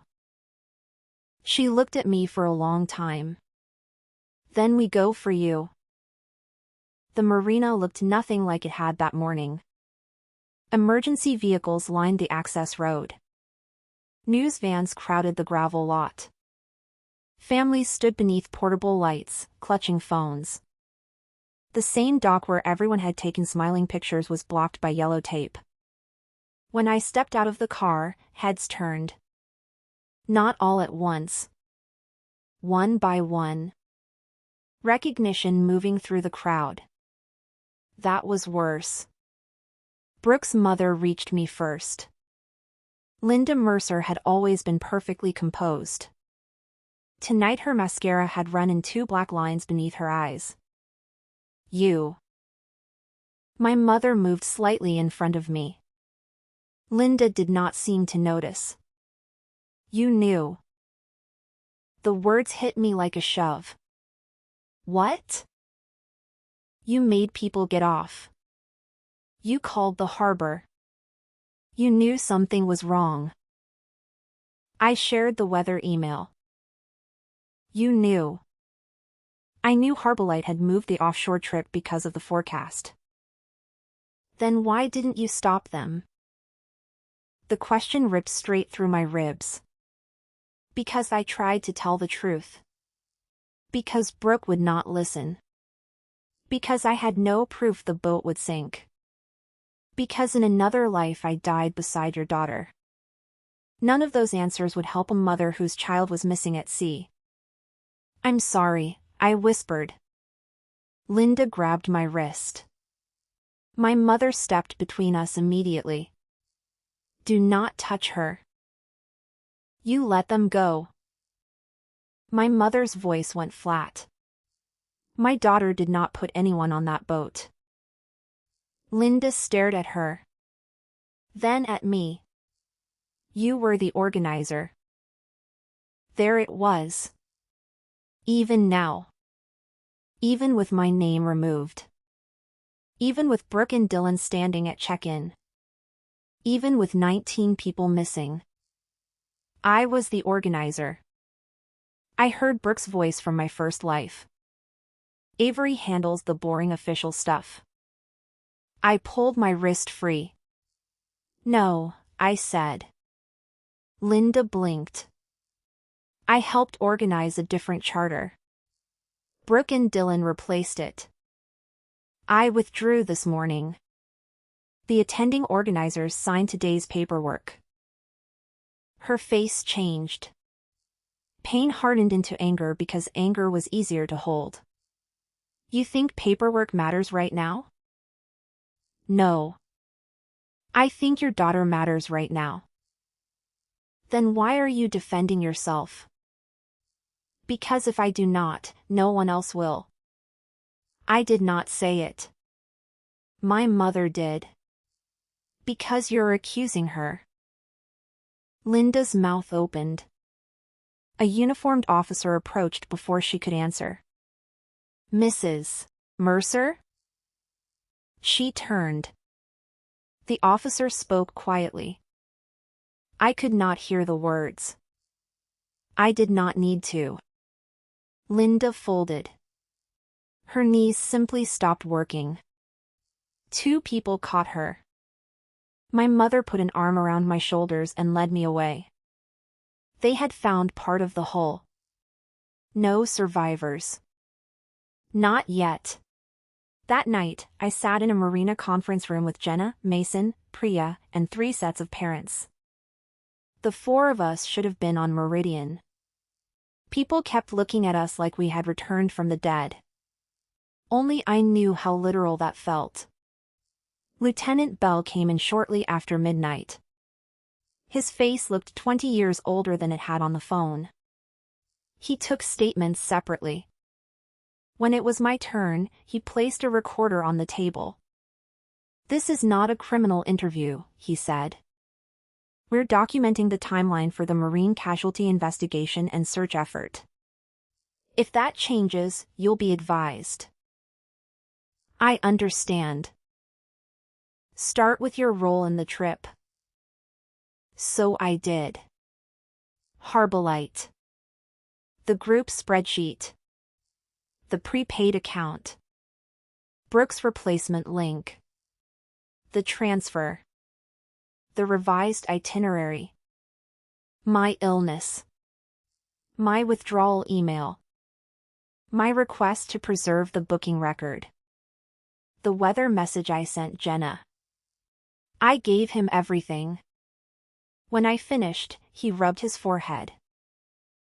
She looked at me for a long time. Then we go for you. The marina looked nothing like it had that morning. Emergency vehicles lined the access road. News vans crowded the gravel lot. Families stood beneath portable lights, clutching phones. The same dock where everyone had taken smiling pictures was blocked by yellow tape. When I stepped out of the car, heads turned. Not all at once. One by one. Recognition moving through the crowd. That was worse. Brooke's mother reached me first. Linda Mercer had always been perfectly composed. Tonight her mascara had run in 2 black lines beneath her eyes. You. My mother moved slightly in front of me. Linda did not seem to notice. You knew. The words hit me like a shove. What? You made people get off. You called the harbor. You knew something was wrong. I shared the weather email. You knew. I knew Heartbreak had moved the offshore trip because of the forecast. Then why didn't you stop them? The question ripped straight through my ribs. Because I tried to tell the truth. Because Brooke would not listen. Because I had no proof the boat would sink. Because in another life I died beside your daughter. None of those answers would help a mother whose child was missing at sea. I'm sorry, I whispered. Linda grabbed my wrist. My mother stepped between us immediately. Do not touch her. You let them go. My mother's voice went flat. My daughter did not put anyone on that boat. Linda stared at her. Then at me. You were the organizer. There it was. Even now. Even with my name removed. Even with Brooke and Dylan standing at check-in. Even with 19 people missing. I was the organizer. I heard Brooke's voice from my first life. Avery handles the boring official stuff. I pulled my wrist free. No, I said. Linda blinked. I helped organize a different charter. Brooke and Dylan replaced it. I withdrew this morning. The attending organizers signed today's paperwork. Her face changed. Pain hardened into anger because anger was easier to hold. You think paperwork matters right now? No. I think your daughter matters right now. Then why are you defending yourself? Because if I do not, no one else will. I did not say it. My mother did. Because you're accusing her. Linda's mouth opened. A uniformed officer approached before she could answer. Mrs. Mercer? She turned. The officer spoke quietly. I could not hear the words. I did not need to. Linda folded. Her knees simply stopped working. 2 people caught her. My mother put an arm around my shoulders and led me away. They had found part of the hull. No survivors. Not yet. That night, I sat in a marina conference room with Jenna, Mason, Priya, and 3 sets of parents. The 4 of us should have been on Meridian. People kept looking at us like we had returned from the dead. Only I knew how literal that felt. Lieutenant Bell came in shortly after midnight. His face looked 20 years older than it had on the phone. He took statements separately. When it was my turn, he placed a recorder on the table. This is not a criminal interview, he said. We're documenting the timeline for the marine casualty investigation and search effort. If that changes, you'll be advised. I understand. Start with your role in the trip. So I did. Heartbreak. The group spreadsheet. The prepaid account. Brooke's replacement link. The transfer. The revised itinerary. My illness. My withdrawal email. My request to preserve the booking record. The weather message I sent Jenna. I gave him everything. When I finished, he rubbed his forehead.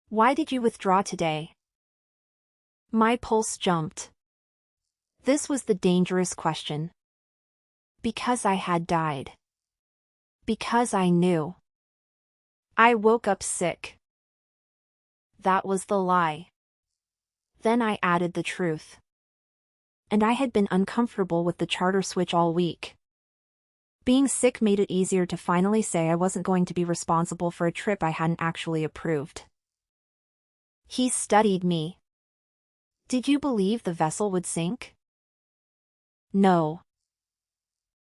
Why did you withdraw today? My pulse jumped. This was the dangerous question. Because I had died. Because I knew. I woke up sick. That was the lie. Then I added the truth. And I had been uncomfortable with the charter switch all week. Being sick made it easier to finally say I wasn't going to be responsible for a trip I hadn't actually approved. He studied me. Did you believe the vessel would sink? No.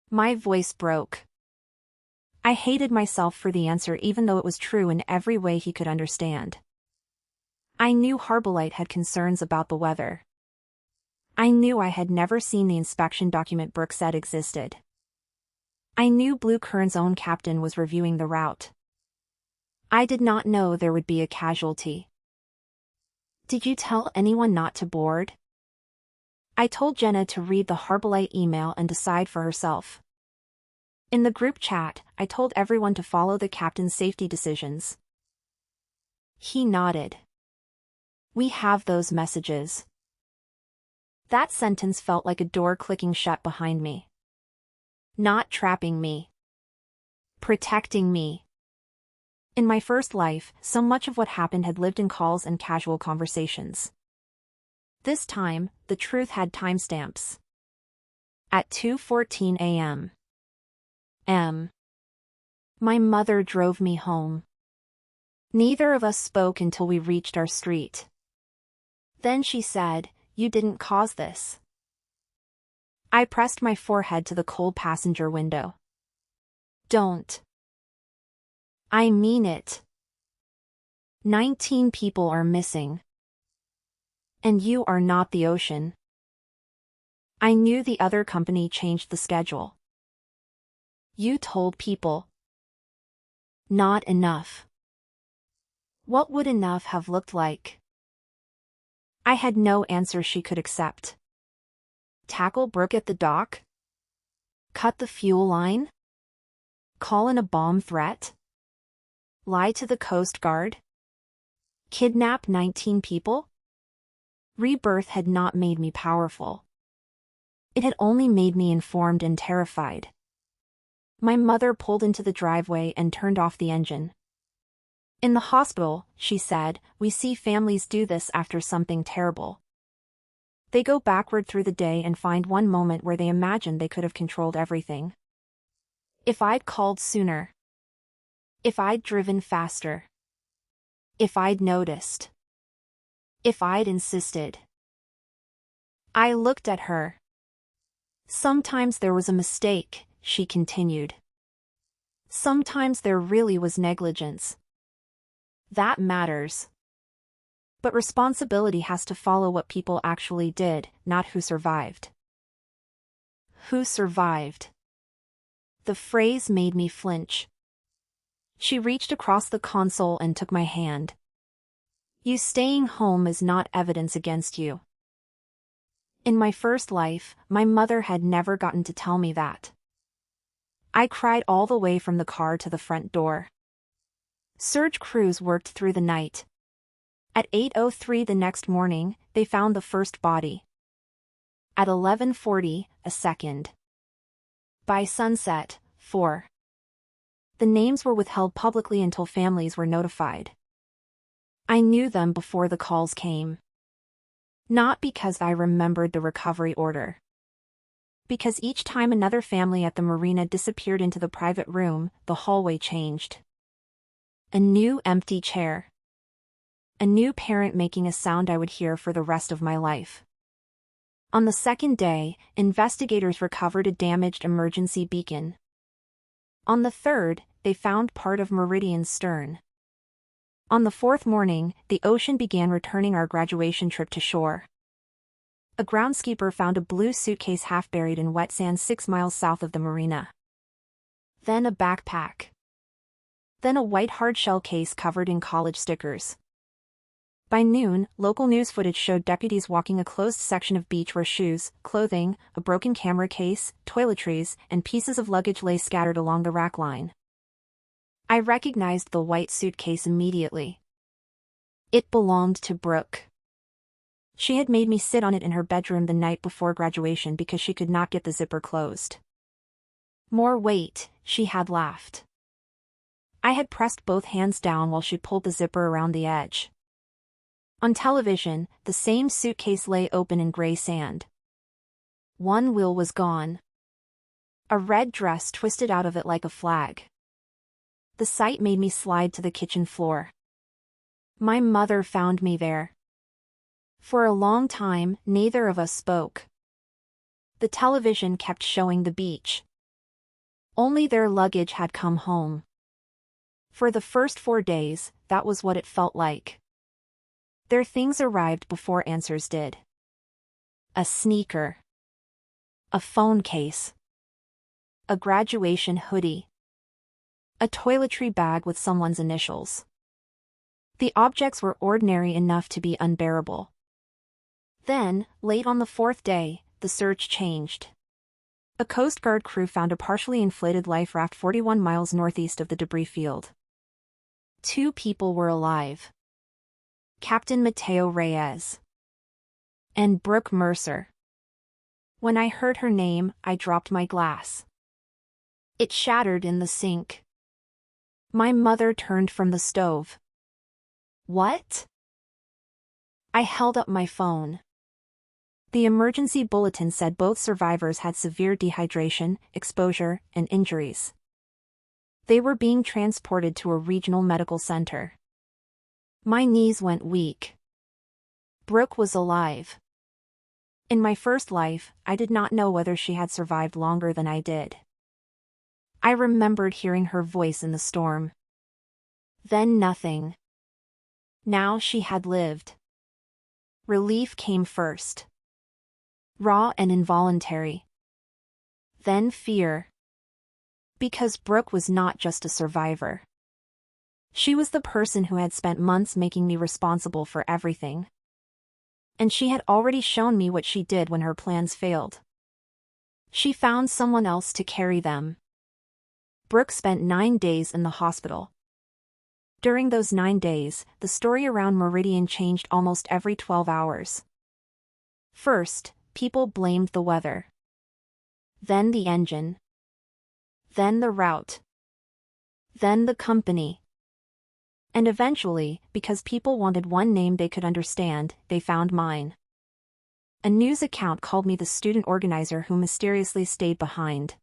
My voice broke. I hated myself for the answer even though it was true in every way he could understand. I knew Harbolite had concerns about the weather. I knew I had never seen the inspection document Brooke said existed. I knew Blue Kern's own captain was reviewing the route. I did not know there would be a casualty. Did you tell anyone not to board? I told Jenna to read the Harbolite email and decide for herself. In the group chat, I told everyone to follow the captain's safety decisions. He nodded. We have those messages. That sentence felt like a door clicking shut behind me. Not trapping me. Protecting me. In my first life, so much of what happened had lived in calls and casual conversations. This time, the truth had timestamps. At 2:14 a.m. My mother drove me home. Neither of us spoke until we reached our street. Then she said, "You didn't cause this." I pressed my forehead to the cold passenger window. Don't. I mean it. 19 people are missing. And you are not the ocean. I knew the other company changed the schedule. You told people. Not enough. What would enough have looked like? I had no answer she could accept. Tackle Brooke at the dock? Cut the fuel line? Call in a bomb threat? Lie to the Coast Guard? Kidnap 19 people? Rebirth had not made me powerful. It had only made me informed and terrified. My mother pulled into the driveway and turned off the engine. In the hospital, she said, we see families do this after something terrible. They go backward through the day and find one moment where they imagine they could have controlled everything. If I'd called sooner. If I'd driven faster. If I'd noticed. If I'd insisted. I looked at her. Sometimes there was a mistake, she continued. Sometimes there really was negligence. That matters. But responsibility has to follow what people actually did, not who survived. Who survived? The phrase made me flinch. She reached across the console and took my hand. You staying home is not evidence against you. In my first life, my mother had never gotten to tell me that. I cried all the way from the car to the front door. Search crews worked through the night. At 8:03 the next morning, they found the first body. At 11:40, a second. By sunset, 4. The names were withheld publicly until families were notified. I knew them before the calls came. Not because I remembered the recovery order. Because each time another family at the marina disappeared into the private room, the hallway changed. A new empty chair. A new parent making a sound I would hear for the rest of my life. On the second day, investigators recovered a damaged emergency beacon. On the third, they found part of Meridian's stern. On the fourth morning, the ocean began returning our graduation trip to shore. A groundskeeper found a blue suitcase half buried in wet sand 6 miles south of the marina. Then a backpack. Then a white hard-shell case covered in college stickers. By noon, local news footage showed deputies walking a closed section of beach where shoes, clothing, a broken camera case, toiletries, and pieces of luggage lay scattered along the rack line. I recognized the white suitcase immediately. It belonged to Brooke. She had made me sit on it in her bedroom the night before graduation because she could not get the zipper closed. More weight, she had laughed. I had pressed both hands down while she pulled the zipper around the edge. On television, the same suitcase lay open in gray sand. One wheel was gone. A red dress twisted out of it like a flag. The sight made me slide to the kitchen floor. My mother found me there. For a long time, neither of us spoke. The television kept showing the beach. Only their luggage had come home. For the first 4 days, that was what it felt like. Their things arrived before answers did. A sneaker. A phone case. A graduation hoodie. A toiletry bag with someone's initials. The objects were ordinary enough to be unbearable. Then, late on the 4th day, the search changed. A Coast Guard crew found a partially inflated life raft 41 miles northeast of the debris field. 2 people were alive. Captain Mateo Reyes and Brooke Mercer. When I heard her name, I dropped my glass. It shattered in the sink. My mother turned from the stove. What? I held up my phone. The emergency bulletin said both survivors had severe dehydration, exposure, and injuries. They were being transported to a regional medical center. My knees went weak. Brooke was alive. In my first life, I did not know whether she had survived longer than I did. I remembered hearing her voice in the storm. Then nothing. Now she had lived. Relief came first. Raw and involuntary. Then fear. Because Brooke was not just a survivor. She was the person who had spent months making me responsible for everything. And she had already shown me what she did when her plans failed. She found someone else to carry them. Brooke spent 9 days in the hospital. During those 9 days, the story around Meridian changed almost every 12 hours. First, people blamed the weather. Then the engine. Then the route. Then the company. And eventually, because people wanted one name they could understand, they found mine. A news account called me the student organizer who mysteriously stayed behind.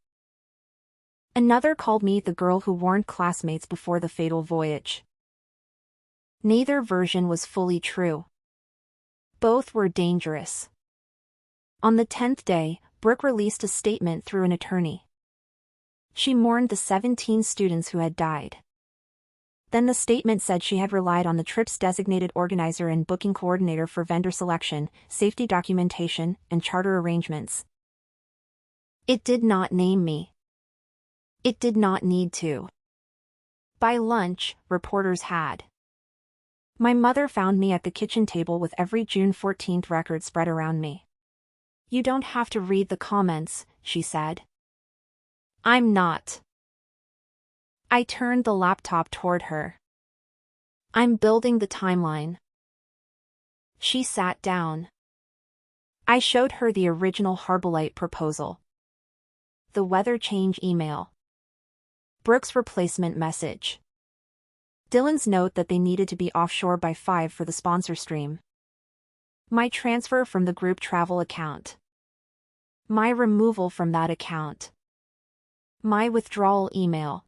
Another called me the girl who warned classmates before the fatal voyage. Neither version was fully true. Both were dangerous. On the 10th day, Brooke released a statement through an attorney. She mourned the 17 students who had died. Then the statement said she had relied on the trip's designated organizer and booking coordinator for vendor selection, safety documentation, and charter arrangements. It did not name me. It did not need to. By lunch, reporters had. My mother found me at the kitchen table with every June 14th record spread around me. "You don't have to read the comments," she said. "I'm not." I turned the laptop toward her. "I'm building the timeline." She sat down. I showed her the original Harbolite proposal. The weather change email. Brooke's replacement message. Dylan's note that they needed to be offshore by 5 for the sponsor stream. My transfer from the group travel account. My removal from that account. My withdrawal email.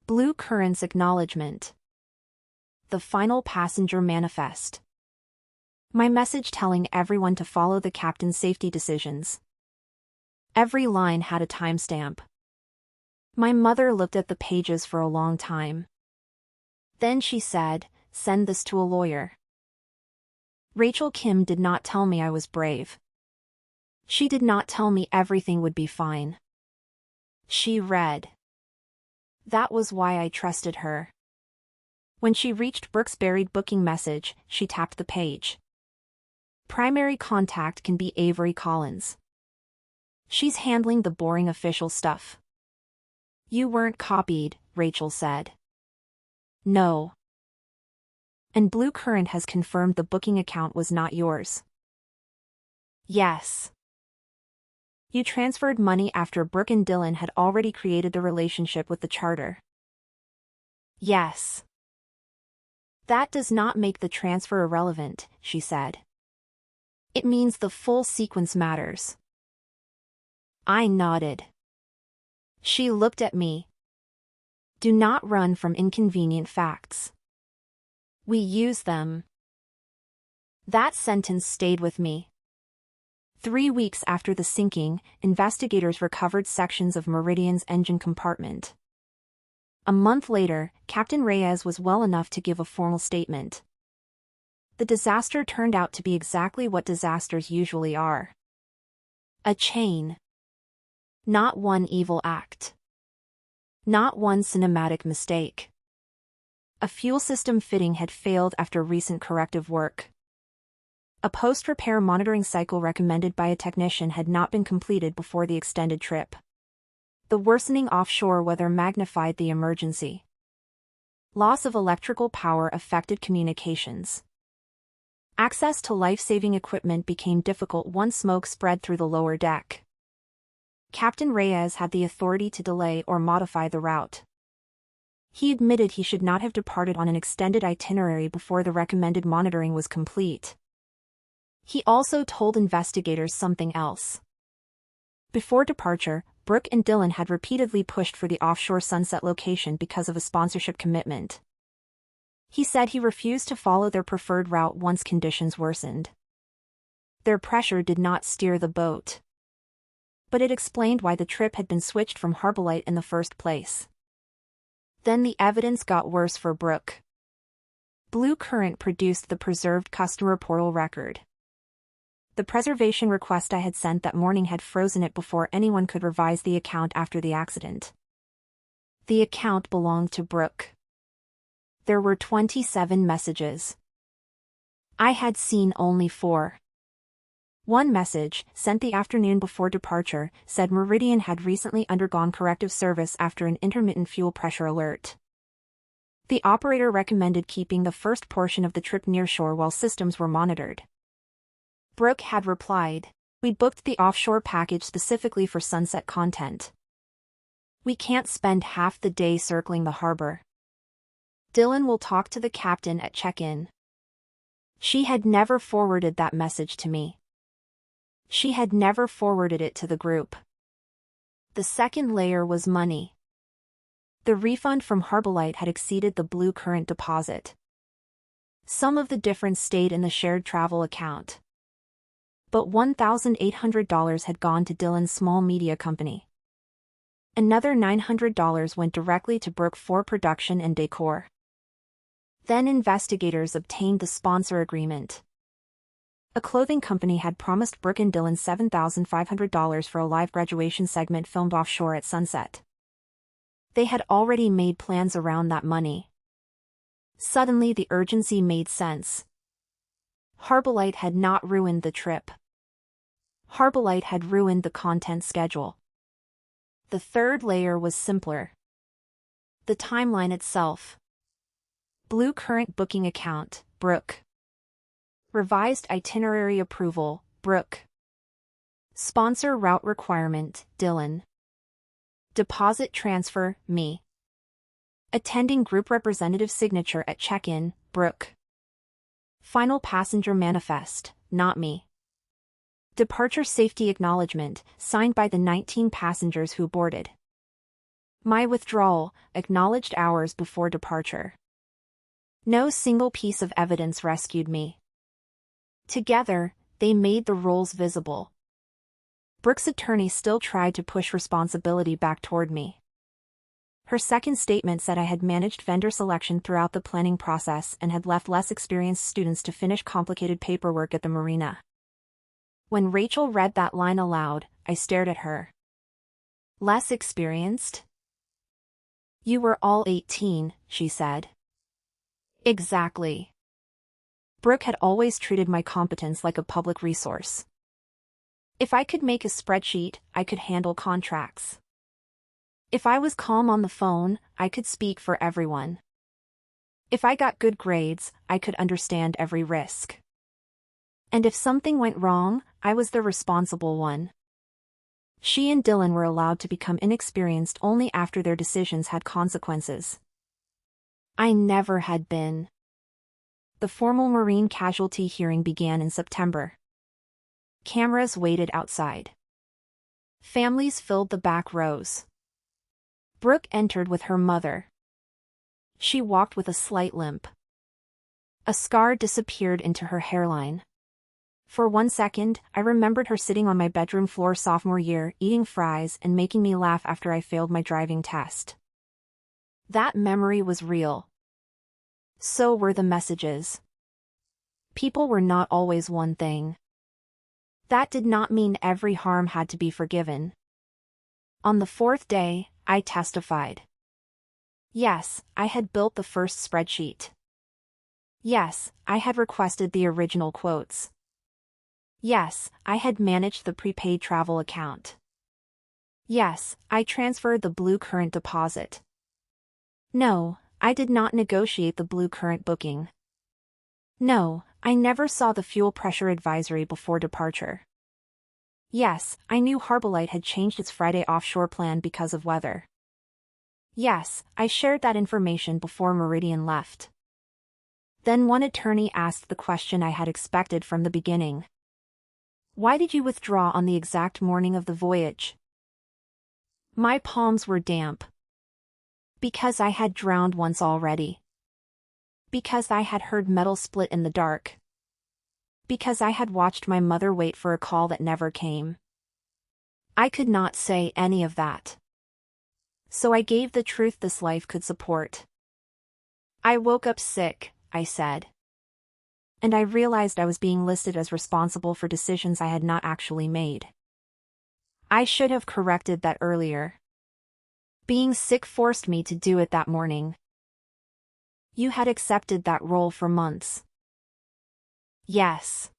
Blue Current's acknowledgement. The final passenger manifest. My message telling everyone to follow the captain's safety decisions. Every line had a timestamp. My mother looked at the pages for a long time. Then she said, "Send this to a lawyer." Rachel Kim did not tell me I was brave. She did not tell me everything would be fine. She read. That was why I trusted her. When she reached Brooke's buried booking message, she tapped the page. Primary contact can be Avery Collins. She's handling the boring official stuff. You weren't copied, Rachel said. No. And Blue Current has confirmed the booking account was not yours. Yes. You transferred money after Brooke and Dylan had already created the relationship with the charter. Yes. That does not make the transfer irrelevant, she said. It means the full sequence matters. I nodded. She looked at me. Do not run from inconvenient facts. We use them. That sentence stayed with me. 3 weeks after the sinking, investigators recovered sections of Meridian's engine compartment. A month later, Captain Reyes was well enough to give a formal statement. The disaster turned out to be exactly what disasters usually are. A chain. Not one evil act. Not one cinematic mistake. A fuel system fitting had failed after recent corrective work. A post-repair monitoring cycle recommended by a technician had not been completed before the extended trip. The worsening offshore weather magnified the emergency. Loss of electrical power affected communications. Access to life-saving equipment became difficult once smoke spread through the lower deck. Captain Reyes had the authority to delay or modify the route. He admitted he should not have departed on an extended itinerary before the recommended monitoring was complete. He also told investigators something else. Before departure, Brooke and Dylan had repeatedly pushed for the offshore Sunset location because of a sponsorship commitment. He said he refused to follow their preferred route once conditions worsened. Their pressure did not steer the boat. But it explained why the trip had been switched from Harbolite in the first place. Then the evidence got worse for Brooke. Blue Current produced the preserved customer portal record. The preservation request I had sent that morning had frozen it before anyone could revise the account after the accident. The account belonged to Brooke. There were 27 messages. I had seen only 4. One message, sent the afternoon before departure, said Meridian had recently undergone corrective service after an intermittent fuel pressure alert. The operator recommended keeping the first portion of the trip near shore while systems were monitored. Brooke had replied, "We booked the offshore package specifically for Sunset content. We can't spend half the day circling the harbor. Dylan will talk to the captain at check-in." She had never forwarded that message to me. She had never forwarded it to the group. The second layer was money. The refund from Harbolite had exceeded the Blue Current deposit. Some of the difference stayed in the shared travel account. But $1,800 had gone to Dylan's small media company. Another $900 went directly to Brooke for production and decor. Then investigators obtained the sponsor agreement. A clothing company had promised Brooke and Dylan $7,500 for a live graduation segment filmed offshore at sunset. They had already made plans around that money. Suddenly the urgency made sense. Harbolite had not ruined the trip. Harbolite had ruined the content schedule. The third layer was simpler. The timeline itself. Blue Current booking account, Brooke. Revised itinerary approval, Brooke. Sponsor route requirement, Dylan. Deposit transfer, me. Attending group representative signature at check-in, Brooke. Final passenger manifest, not me. Departure safety acknowledgement, signed by the 19 passengers who boarded. My withdrawal, acknowledged hours before departure. No single piece of evidence rescued me. Together, they made the roles visible. Brooke's attorney still tried to push responsibility back toward me. Her second statement said I had managed vendor selection throughout the planning process and had left less experienced students to finish complicated paperwork at the marina. When Rachel read that line aloud, I stared at her. Less experienced? You were all 18, she said. Exactly. Brooke had always treated my competence like a public resource. If I could make a spreadsheet, I could handle contracts. If I was calm on the phone, I could speak for everyone. If I got good grades, I could understand every risk. And if something went wrong, I was the responsible one. She and Dylan were allowed to become inexperienced only after their decisions had consequences. I never had been. The formal Marine casualty hearing began in September. Cameras waited outside. Families filled the back rows. Brooke entered with her mother. She walked with a slight limp. A scar disappeared into her hairline. For 1 second, I remembered her sitting on my bedroom floor sophomore year, eating fries and making me laugh after I failed my driving test. That memory was real. So were the messages. People were not always one thing. That did not mean every harm had to be forgiven. On the 4th day, I testified. Yes, I had built the first spreadsheet. Yes, I had requested the original quotes. Yes, I had managed the prepaid travel account. Yes, I transferred the Blue Current deposit. No, I did not negotiate the Blue Current booking. No, I never saw the fuel pressure advisory before departure. Yes, I knew Heartbreak had changed its Friday offshore plan because of weather. Yes, I shared that information before Meridian left. Then one attorney asked the question I had expected from the beginning. Why did you withdraw on the exact morning of the voyage? My palms were damp. Because I had drowned once already. Because I had heard metal split in the dark. Because I had watched my mother wait for a call that never came. I could not say any of that. So I gave the truth this life could support. I woke up sick, I said. And I realized I was being listed as responsible for decisions I had not actually made. I should have corrected that earlier. Being sick forced me to do it that morning. You had accepted that role for months. Yes.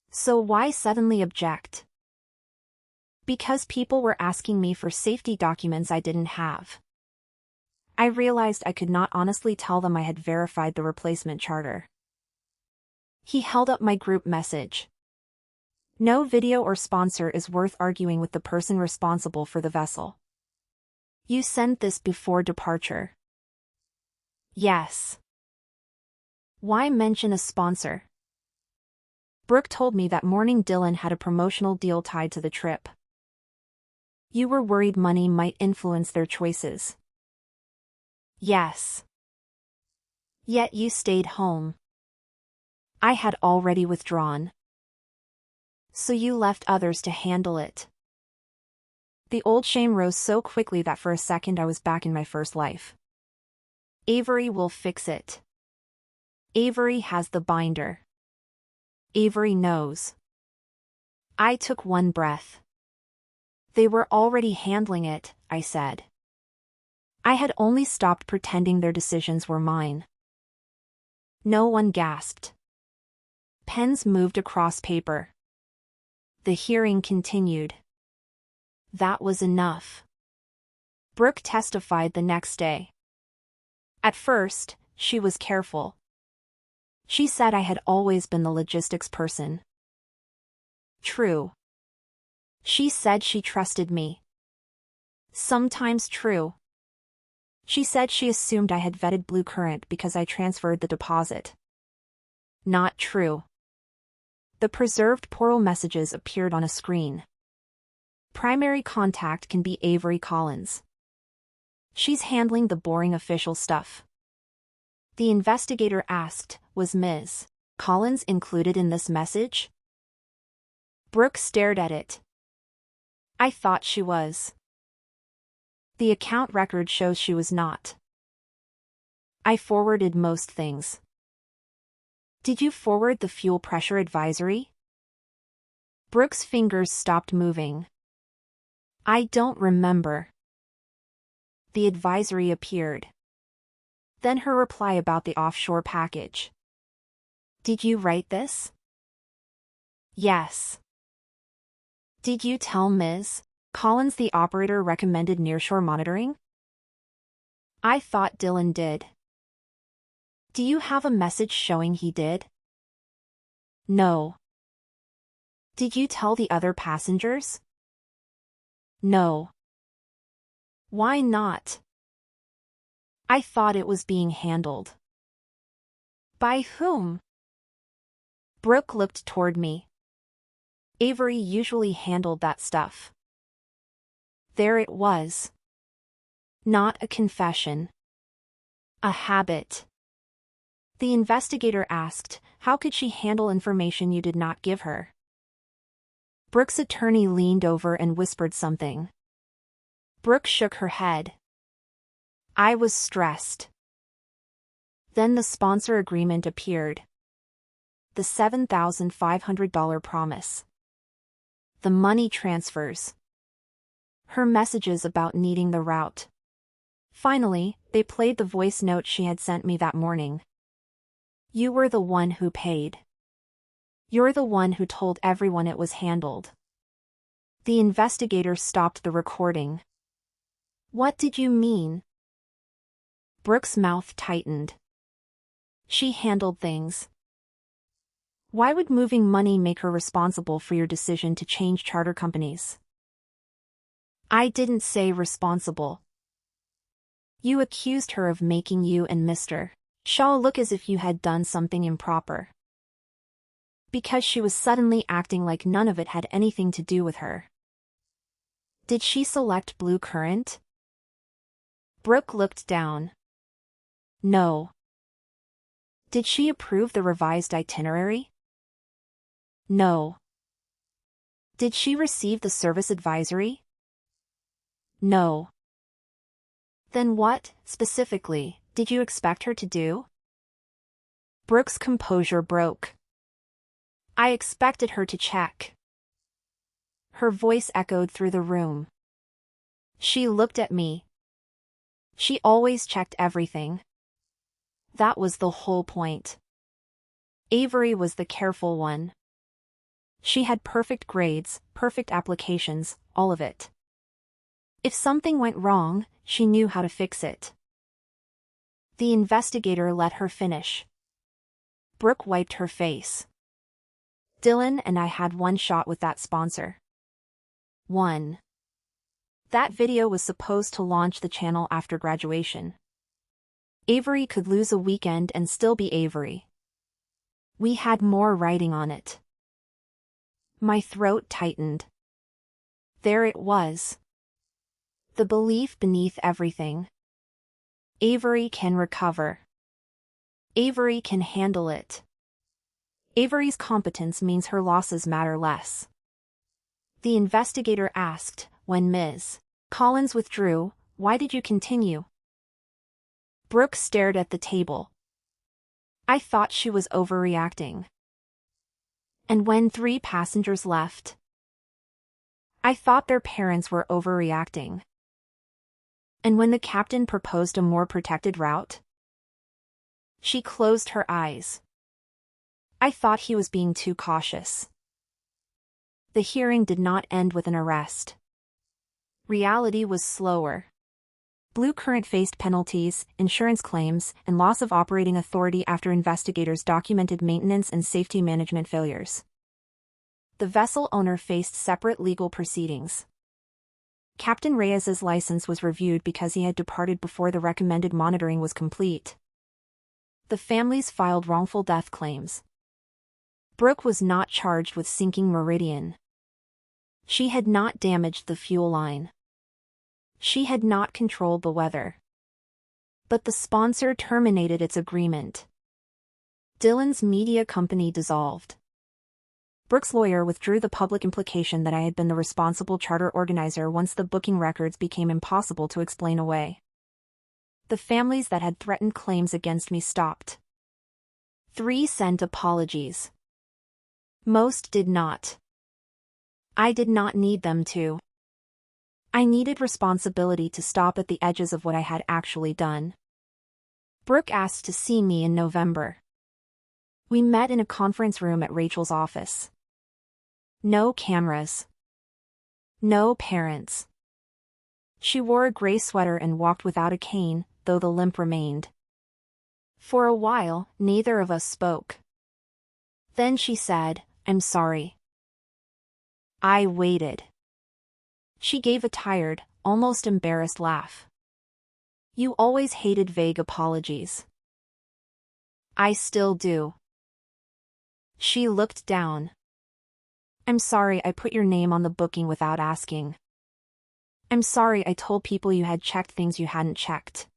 So why suddenly object? Because people were asking me for safety documents I didn't have. I realized I could not honestly tell them I had verified the replacement charter. He held up my group message. No video or sponsor is worth arguing with the person responsible for the vessel. You sent this before departure. Yes. Why mention a sponsor? Brooke told me that morning Dylan had a promotional deal tied to the trip. You were worried money might influence their choices. Yes. Yet you stayed home. I had already withdrawn. So you left others to handle it. The old shame rose so quickly that for a second I was back in my first life. Avery will fix it. Avery has the binder. Avery knows. I took one breath. They were already handling it, I said. I had only stopped pretending their decisions were mine. No one gasped. Pens moved across paper. The hearing continued. That was enough. Brooke testified the next day. At first, she was careful. She said I had always been the logistics person. True. She said she trusted me. Sometimes true. She said she assumed I had vetted Blue Current because I transferred the deposit. Not true. The preserved portal messages appeared on a screen. Primary contact can be Avery Collins. She's handling the boring official stuff. The investigator asked, was Ms. Collins included in this message? Brooke stared at it. I thought she was. The account record shows she was not. I forwarded most things. Did you forward the fuel pressure advisory? Brooke's fingers stopped moving. I don't remember. The advisory appeared. Then her reply about the offshore package. Did you write this? Yes. Did you tell Ms. Collins the operator recommended nearshore monitoring? I thought Dylan did. Do you have a message showing he did? No. Did you tell the other passengers? No. Why not? I thought it was being handled. By whom? Brooke looked toward me. Avery usually handled that stuff. There it was. Not a confession. A habit. The investigator asked, how could she handle information you did not give her? Brooke's attorney leaned over and whispered something. Brooke shook her head. I was stressed. Then the sponsor agreement appeared. The $7,500 promise. The money transfers. Her messages about needing the route. Finally, they played the voice note she had sent me that morning. You were the one who paid. You're the one who told everyone it was handled. The investigator stopped the recording. What did you mean? Brooke's mouth tightened. She handled things. Why would moving money make her responsible for your decision to change charter companies? I didn't say responsible. You accused her of making you and Mr. Shaw look as if you had done something improper. Because she was suddenly acting like none of it had anything to do with her. Did she select Blue Current? Brooke looked down. No. Did she approve the revised itinerary? No. Did she receive the service advisory? No. Then what, specifically, did you expect her to do? Brooke's composure broke. I expected her to check. Her voice echoed through the room. She looked at me. She always checked everything. That was the whole point. Avery was the careful one. She had perfect grades, perfect applications, all of it. If something went wrong, she knew how to fix it. The investigator let her finish. Brooke wiped her face. Dylan and I had one shot with that sponsor. One. That video was supposed to launch the channel after graduation. Avery could lose a weekend and still be Avery. We had more writing on it. My throat tightened. There it was. The belief beneath everything. Avery can recover. Avery can handle it. Avery's competence means her losses matter less. The investigator asked, when Ms. Collins withdrew, why did you continue? Brooke stared at the table. I thought she was overreacting. And when 3 passengers left, I thought their parents were overreacting. And when the captain proposed a more protected route, she closed her eyes. I thought he was being too cautious. The hearing did not end with an arrest. Reality was slower. Blue Current faced penalties, insurance claims, and loss of operating authority after investigators documented maintenance and safety management failures. The vessel owner faced separate legal proceedings. Captain Reyes's license was reviewed because he had departed before the recommended monitoring was complete. The families filed wrongful death claims. Brooke was not charged with sinking Meridian. She had not damaged the fuel line. She had not controlled the weather. But the sponsor terminated its agreement. Dylan's media company dissolved. Brooke's lawyer withdrew the public implication that I had been the responsible charter organizer once the booking records became impossible to explain away. The families that had threatened claims against me stopped. 3 sent apologies. Most did not. I did not need them to. I needed responsibility to stop at the edges of what I had actually done. Brooke asked to see me in November. We met in a conference room at Rachel's office. No cameras. No parents. She wore a gray sweater and walked without a cane, though the limp remained. For a while, neither of us spoke. Then she said, "I'm sorry." I waited. She gave a tired, almost embarrassed laugh. "You always hated vague apologies." "I still do." She looked down. "I'm sorry I put your name on the booking without asking. I'm sorry I told people you had checked things you hadn't checked.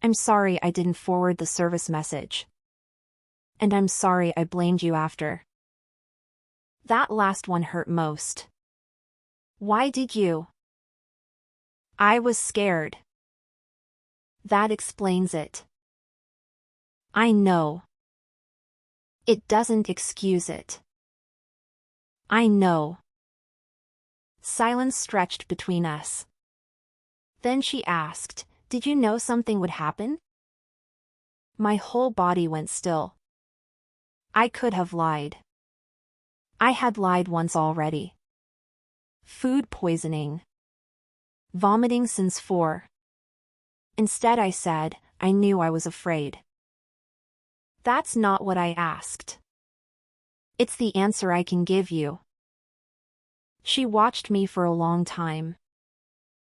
I'm sorry I didn't forward the service message. And I'm sorry I blamed you after." That last one hurt most. "Why did you?" "I was scared." That explains it. I know. It doesn't excuse it. I know. Silence stretched between us. Then she asked, "Did you know something would happen?" My whole body went still. I could have lied. I had lied once already. Food poisoning. Vomiting since 4. Instead I said, "I knew I was afraid." That's not what I asked. It's the answer I can give you. She watched me for a long time.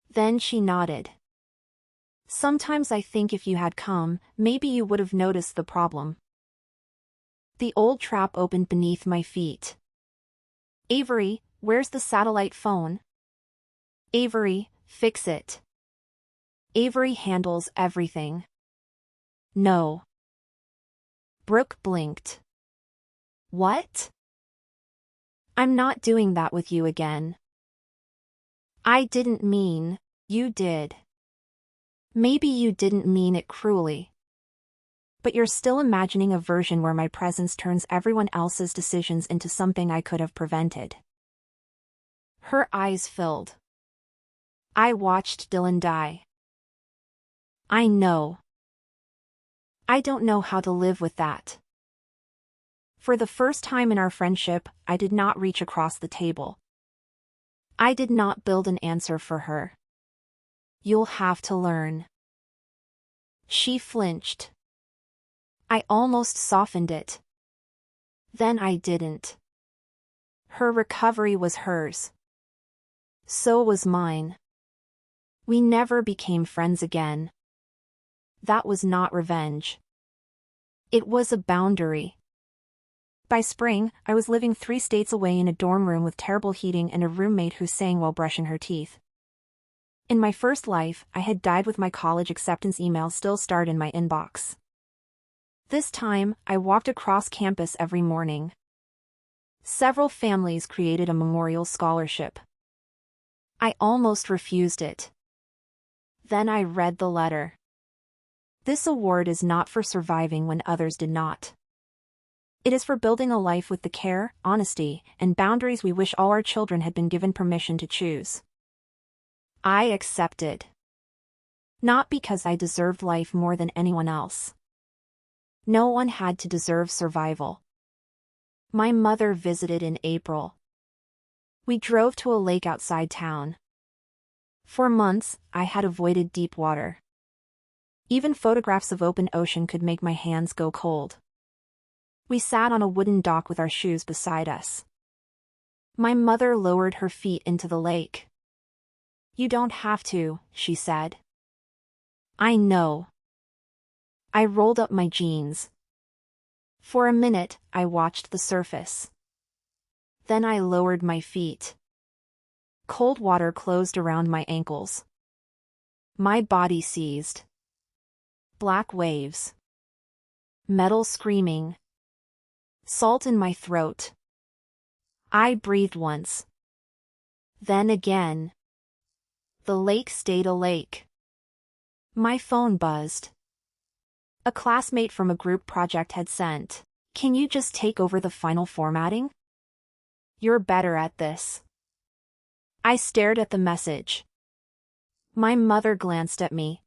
Then she nodded. "Sometimes I think if you had come, maybe you would have noticed the problem." The old trap opened beneath my feet. "Avery, where's the satellite phone?" "Avery, fix it." Avery handles everything. No. Brooke blinked. "What?" "I'm not doing that with you again." "I didn't mean, you did." "Maybe you didn't mean it cruelly. But you're still imagining a version where my presence turns everyone else's decisions into something I could have prevented." Her eyes filled. I watched Dylan die. I know. I don't know how to live with that. For the first time in our friendship, I did not reach across the table. I did not build an answer for her. "You'll have to learn." She flinched. I almost softened it. Then I didn't. Her recovery was hers. So was mine. We never became friends again. That was not revenge. It was a boundary. By spring, I was living 3 states away in a dorm room with terrible heating and a roommate who sang while brushing her teeth. In my first life, I had died with my college acceptance email still starred in my inbox. This time, I walked across campus every morning. Several families created a memorial scholarship. I almost refused it. Then I read the letter. This award is not for surviving when others did not. It is for building a life with the care, honesty, and boundaries we wish all our children had been given permission to choose. I accepted. Not because I deserved life more than anyone else. No one had to deserve survival. My mother visited in April. We drove to a lake outside town. For months, I had avoided deep water. Even photographs of open ocean could make my hands go cold. We sat on a wooden dock with our shoes beside us. My mother lowered her feet into the lake. "You don't have to," she said. "I know." I rolled up my jeans. For a minute, I watched the surface. Then I lowered my feet. Cold water closed around my ankles. My body seized. Black waves. Metal screaming. Salt in my throat. I breathed once. Then again. The lake stayed a lake. My phone buzzed. A classmate from a group project had sent, "Can you just take over the final formatting? You're better at this." I stared at the message. My mother glanced at me.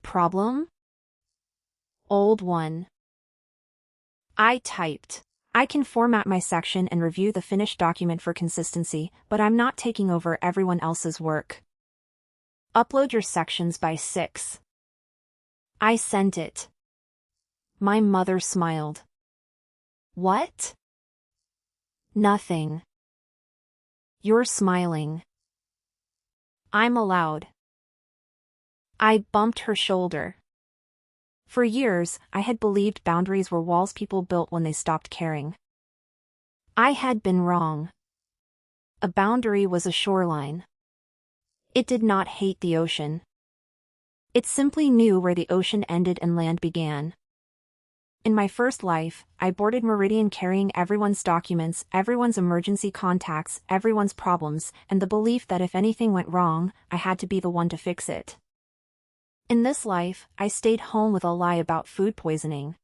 Problem? Old one. I typed, "I can format my section and review the finished document for consistency, but I'm not taking over everyone else's work. Upload your sections by 6. I sent it. My mother smiled. What? Nothing. You're smiling. I'm allowed. I bumped her shoulder. For years, I had believed boundaries were walls people built when they stopped caring. I had been wrong. A boundary was a shoreline. It did not hate the ocean. It simply knew where the ocean ended and land began. In my first life, I boarded Meridian carrying everyone's documents, everyone's emergency contacts, everyone's problems, and the belief that if anything went wrong, I had to be the one to fix it. In this life, I stayed home with a lie about food poisoning.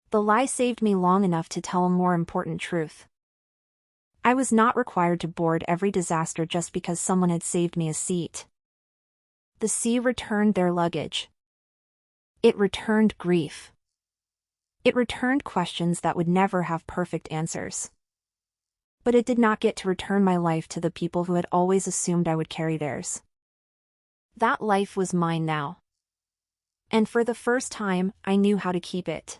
The lie saved me long enough to tell a more important truth. I was not required to board every disaster just because someone had saved me a seat. The sea returned their luggage. It returned grief. It returned questions that would never have perfect answers. But it did not get to return my life to the people who had always assumed I would carry theirs. That life was mine now. And for the first time, I knew how to keep it.